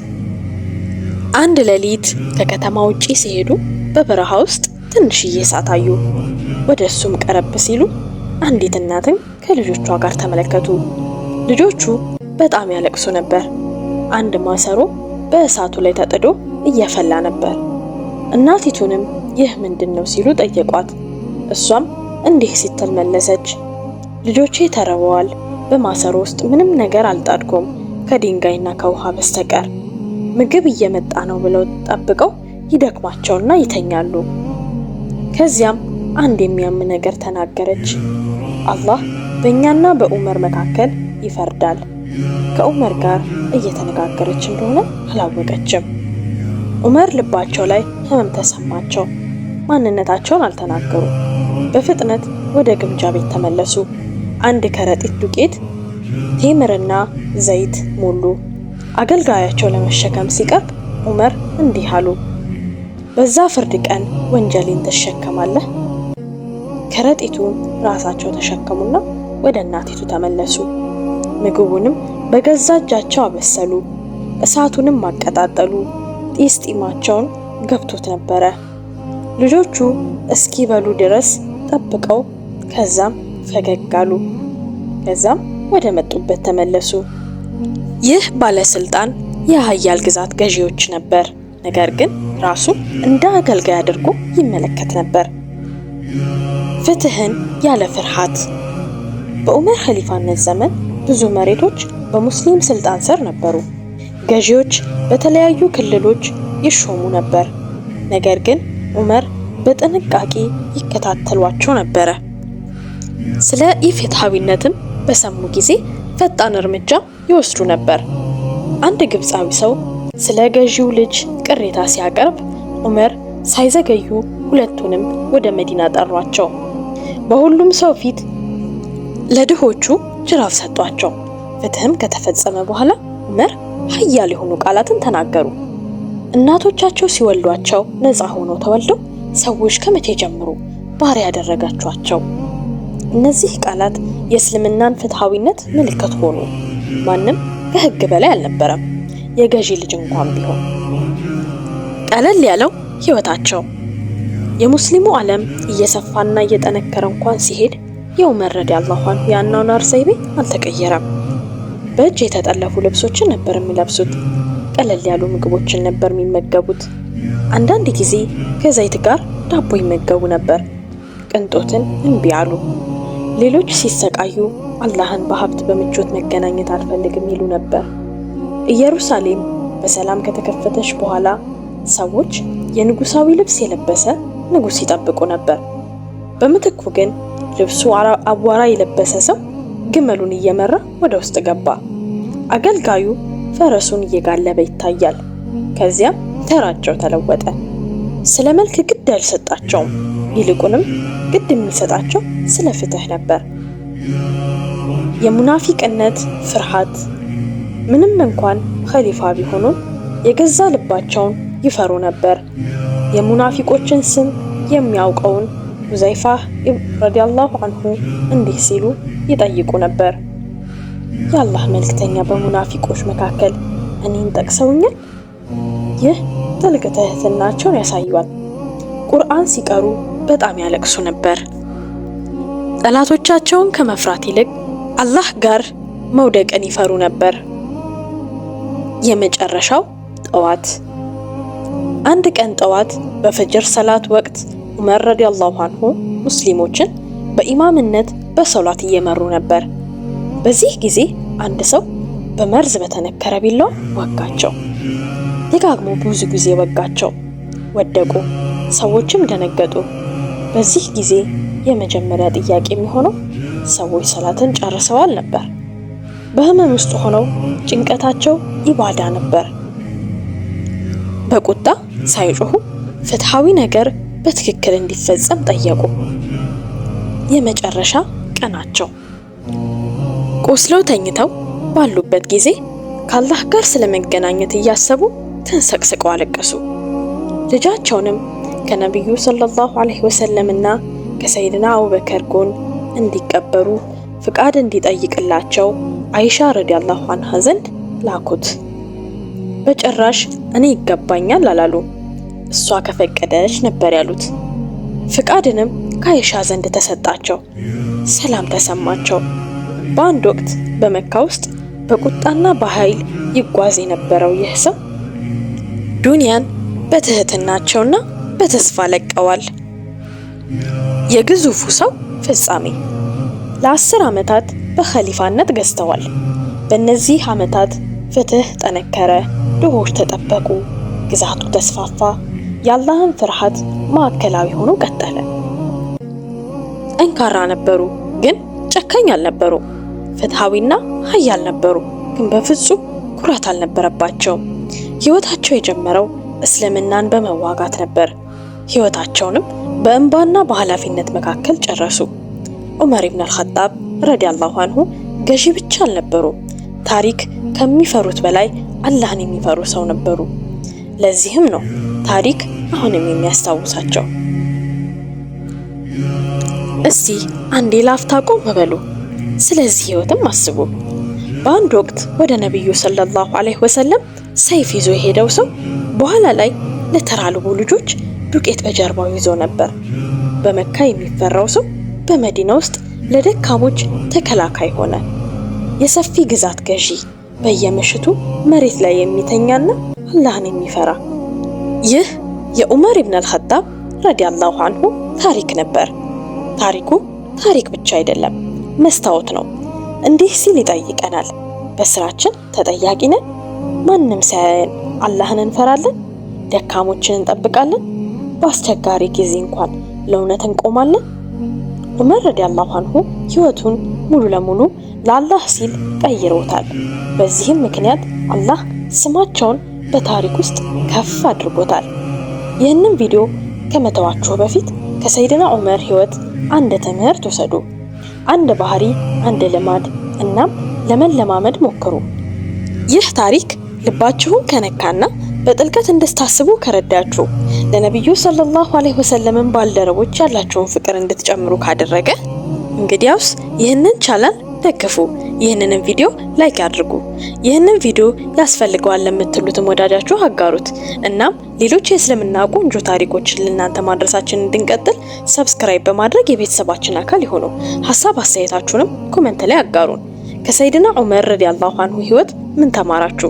A: አንድ ሌሊት ከከተማ ውጪ ሲሄዱ በበረሃ ውስጥ ትንሽዬ እሳት አዩ። ወደ እሱም ቀረብ ሲሉ አንዲት እናትን ከልጆቿ ጋር ተመለከቱ። ልጆቹ በጣም ያለቅሱ ነበር። አንድ ማሰሮ በእሳቱ ላይ ተጥዶ እየፈላ ነበር። እናቲቱንም ይህ ምንድነው ሲሉ ጠየቋት። እሷም እንዲህ ስትል መለሰች፣ ልጆቼ ተርበዋል። በማሰሮ ውስጥ ምንም ነገር አልጣድኩም ከድንጋይና ከውሃ በስተቀር። ምግብ እየመጣ ነው ብለው ጠብቀው ይደክማቸውና ይተኛሉ። ከዚያም አንድ የሚያም ነገር ተናገረች። አላህ በእኛና በዑመር መካከል ይፈርዳል። ከዑመር ጋር እየተነጋገረች እንደሆነ አላወቀችም። ዑመር ልባቸው ላይ ህመም ተሰማቸው። ማንነታቸውን አልተናገሩ። በፍጥነት ወደ ግምጃ ቤት ተመለሱ። አንድ ከረጢት ዱቄት፣ ቴምርና ዘይት ሞሉ። አገልጋያቸው ለመሸከም ሲቀርብ ዑመር እንዲህ አሉ፣ በዛ ፍርድ ቀን ወንጀልን ትሸከማለህ? ከረጢቱን ራሳቸው ተሸከሙና ወደ እናቲቱ ተመለሱ። ምግቡንም በገዛ እጃቸው አበሰሉ። እሳቱንም አቀጣጠሉ። ጢማቸውን ገብቶት ነበረ። ልጆቹ እስኪበሉ ድረስ ጠብቀው ከዛም ፈገግ አሉ። ከዛም ወደ መጡበት ተመለሱ። ይህ ባለስልጣን የሀያል ግዛት ገዢዎች ነበር። ነገር ግን ራሱ እንደ አገልጋይ አድርጎ ይመለከት ነበር። ፍትህን ያለ ፍርሃት። በዑመር ኸሊፋነት ዘመን ብዙ መሬቶች በሙስሊም ስልጣን ስር ነበሩ። ገዢዎች በተለያዩ ክልሎች ይሾሙ ነበር። ነገር ግን ዑመር በጥንቃቄ ይከታተሏቸው ነበር። ስለ ኢፍትሃዊነትም በሰሙ ጊዜ ፈጣን እርምጃ ይወስዱ ነበር። አንድ ግብፃዊ ሰው ስለ ገዢው ልጅ ቅሬታ ሲያቀርብ ዑመር ሳይዘገዩ ሁለቱንም ወደ መዲና ጠሯቸው። በሁሉም ሰው ፊት ለድሆቹ ጅራፍ ሰጧቸው። ፍትህም ከተፈጸመ በኋላ ዑመር ኃያል የሆኑ ቃላትን ተናገሩ። እናቶቻቸው ሲወልዷቸው ነፃ ሆነው ተወልደው ሰዎች ከመቼ ጀምሮ ባሪያ ያደረጋቸዋቸው? እነዚህ ቃላት የእስልምናን ፍትሃዊነት ምልክት ሆኑ። ማንም ከህግ በላይ አልነበረም፣ የገዢ ልጅ እንኳን ቢሆን። ቀለል ያለው ህይወታቸው። የሙስሊሙ ዓለም እየሰፋና እየጠነከረ እንኳን ሲሄድ የዑመር ረዲየላሁ ዐንሁ የአኗኗር ዘይቤ አልተቀየረም። በእጅ የተጠለፉ ልብሶችን ነበር የሚለብሱት። ቀለል ያሉ ምግቦችን ነበር የሚመገቡት። አንዳንድ ጊዜ ከዘይት ጋር ዳቦ ይመገቡ ነበር። ቅንጦትን እምቢ አሉ። ሌሎች ሲሰቃዩ አላህን በሀብት በምቾት መገናኘት አልፈልግም ይሉ ነበር። ኢየሩሳሌም በሰላም ከተከፈተች በኋላ ሰዎች የንጉሳዊ ልብስ የለበሰ ንጉስ ይጠብቁ ነበር። በምትኩ ግን ልብሱ አቧራ የለበሰ ሰው ግመሉን እየመራ ወደ ውስጥ ገባ። አገልጋዩ ፈረሱን እየጋለበ ይታያል። ከዚያም ተራቸው ተለወጠ። ስለ መልክ ግድ አልሰጣቸውም። ይልቁንም ግድ የሚሰጣቸው ስለ ፍትህ ነበር። የሙናፊቅነት ፍርሃት። ምንም እንኳን ኸሊፋ ቢሆኑም የገዛ ልባቸውን ይፈሩ ነበር። የሙናፊቆችን ስም የሚያውቀውን ሁዘይፋ ረዲየላሁ ዐንሁ እንዲህ ሲሉ ይጠይቁ ነበር፣ የአላህ መልክተኛ በሙናፊቆች መካከል እኔን ጠቅሰውኛል? ይህ ጥልቅ ትህትናቸውን ያሳያል። ቁርአን ሲቀሩ በጣም ያለቅሱ ነበር። ጠላቶቻቸውን ከመፍራት ይልቅ አላህ ጋር መውደቅን ይፈሩ ነበር። የመጨረሻው ጠዋት። አንድ ቀን ጠዋት በፈጅር ሰላት ወቅት ዑመር ረዲየላሁ ዐንሁ ሙስሊሞችን በኢማምነት በሶላት እየመሩ ነበር። በዚህ ጊዜ አንድ ሰው በመርዝ በተነከረ ቢላዋ ወጋቸው። ደጋግሞ ብዙ ጊዜ ወጋቸው። ወደቁ። ሰዎችም ደነገጡ። በዚህ ጊዜ የመጀመሪያ ጥያቄ የሚሆነው ሰዎች ሰላትን ጨርሰዋል ነበር። በህመም ውስጥ ሆነው ጭንቀታቸው ኢባዳ ነበር። በቁጣ ሳይጮሁ ፍትሃዊ ነገር በትክክል እንዲፈጸም ጠየቁ። የመጨረሻ ቀናቸው። ቆስለው ተኝተው ባሉበት ጊዜ ከአላህ ጋር ስለመገናኘት እያሰቡ ተንሰቅስቀው አለቀሱ። ልጃቸውንም ከነቢዩ ሰለላሁ ዐለይሂ ወሰለምና ከሰይድና አቡበከር ጎን እንዲቀበሩ ፍቃድ እንዲጠይቅላቸው አይሻ ረዲየላሁ ዐንሃ ዘንድ ላኩት። በጭራሽ እኔ ይገባኛል አላሉ። እሷ ከፈቀደች ነበር ያሉት። ፍቃድንም ከአይሻ ዘንድ ተሰጣቸው። ሰላም ተሰማቸው። በአንድ ወቅት በመካ ውስጥ በቁጣና በኃይል ይጓዝ የነበረው ይህ ሰው ዱንያን በትህትናቸውና በተስፋ ለቀዋል። የግዙፉ ሰው ፍጻሜ ለ10 ዓመታት በኸሊፋነት ገዝተዋል። በእነዚህ ዓመታት ፍትህ ጠነከረ፣ ድሆች ተጠበቁ፣ ግዛቱ ተስፋፋ፣ የአላህን ፍርሃት ማዕከላዊ ሆኖ ቀጠለ። ጠንካራ ነበሩ፣ ግን ጨካኝ አልነበሩ። ፍትሃዊና ኃያል ነበሩ፣ ግን በፍጹም ኩራት አልነበረባቸውም። ሕይወታቸው የጀመረው እስልምናን በመዋጋት ነበር። ሕይወታቸውንም በእንባና በኃላፊነት መካከል ጨረሱ። ዑመር ኢብን አልኸጣብ ረዲየላሁ አንሁ ገዢ ብቻ አልነበሩም፣ ታሪክ ከሚፈሩት በላይ አላህን የሚፈሩ ሰው ነበሩ። ለዚህም ነው ታሪክ አሁንም የሚያስታውሳቸው። እስቲ አንዴ ላፍታ ቆም በሉ፣ ስለዚህ ሕይወትም አስቡ። በአንድ ወቅት ወደ ነቢዩ ሰለላሁ ዐለይሂ ወሰለም ሰይፍ ይዞ የሄደው ሰው በኋላ ላይ ለተራቡ ልጆች ዱቄት በጀርባው ይዞ ነበር። በመካ የሚፈራው ሰው በመዲና ውስጥ ለደካሞች ተከላካይ ሆነ። የሰፊ ግዛት ገዢ፣ በየምሽቱ መሬት ላይ የሚተኛና አላህን የሚፈራ። ይህ የዑመር ኢብን አልኸጣብ ረዲየላሁ አንሁ ታሪክ ነበር። ታሪኩ ታሪክ ብቻ አይደለም፣ መስታወት ነው። እንዲህ ሲል ይጠይቀናል፣ በስራችን ተጠያቂ ነን? ማንም ሳያየን አላህን እንፈራለን? ደካሞችን እንጠብቃለን? በአስቸጋሪ ጊዜ እንኳን ለእውነት እንቆማለን? ዑመር ረዲየላሁ አንሁ ሕይወቱን ሙሉ ለሙሉ ለአላህ ሲል ቀይሮታል። በዚህም ምክንያት አላህ ስማቸውን በታሪክ ውስጥ ከፍ አድርጎታል። ይህንን ቪዲዮ ከመተዋችሁ በፊት ከሰይድና ዑመር ሕይወት አንድ ትምህርት ወሰዱ። አንድ ባህሪ፣ አንድ ልማድ፣ እናም ለመለማመድ ሞክሩ። ይህ ታሪክ ልባችሁን ከነካና በጥልቀት እንድታስቡ ከረዳችሁ፣ ለነቢዩ ሰለላሁ ዐለይሂ ወሰለም ባልደረቦች ያላችሁን ፍቅር እንድትጨምሩ ካደረገ፣ እንግዲያውስ ይህንን ቻናል ደግፉ። ይህንን ቪዲዮ ላይክ አድርጉ። ይህንን ቪዲዮ ያስፈልገዋል ለምትሉትም ወዳጃችሁ አጋሩት። እናም ሌሎች የእስልምና ቆንጆ ታሪኮችን ለእናንተ ማድረሳችንን እንድንቀጥል ሰብስክራይብ በማድረግ የቤተሰባችን አካል ይሁኑ። ሀሳብ አስተያየታችሁንም ኮሜንት ላይ አጋሩን። ከሰይድና ዑመር ረዲየላሁ አንሁ ሕይወት ምን ተማራችሁ?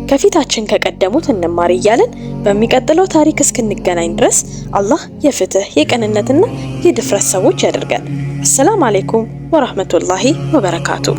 A: ከፊታችን ከቀደሙት እንማር እያለን በሚቀጥለው ታሪክ እስክንገናኝ ድረስ አላህ የፍትህ የቅንነትና የድፍረት ሰዎች ያደርገን። አሰላሙ አለይኩም ወራህመቱላሂ ወበረካቱ።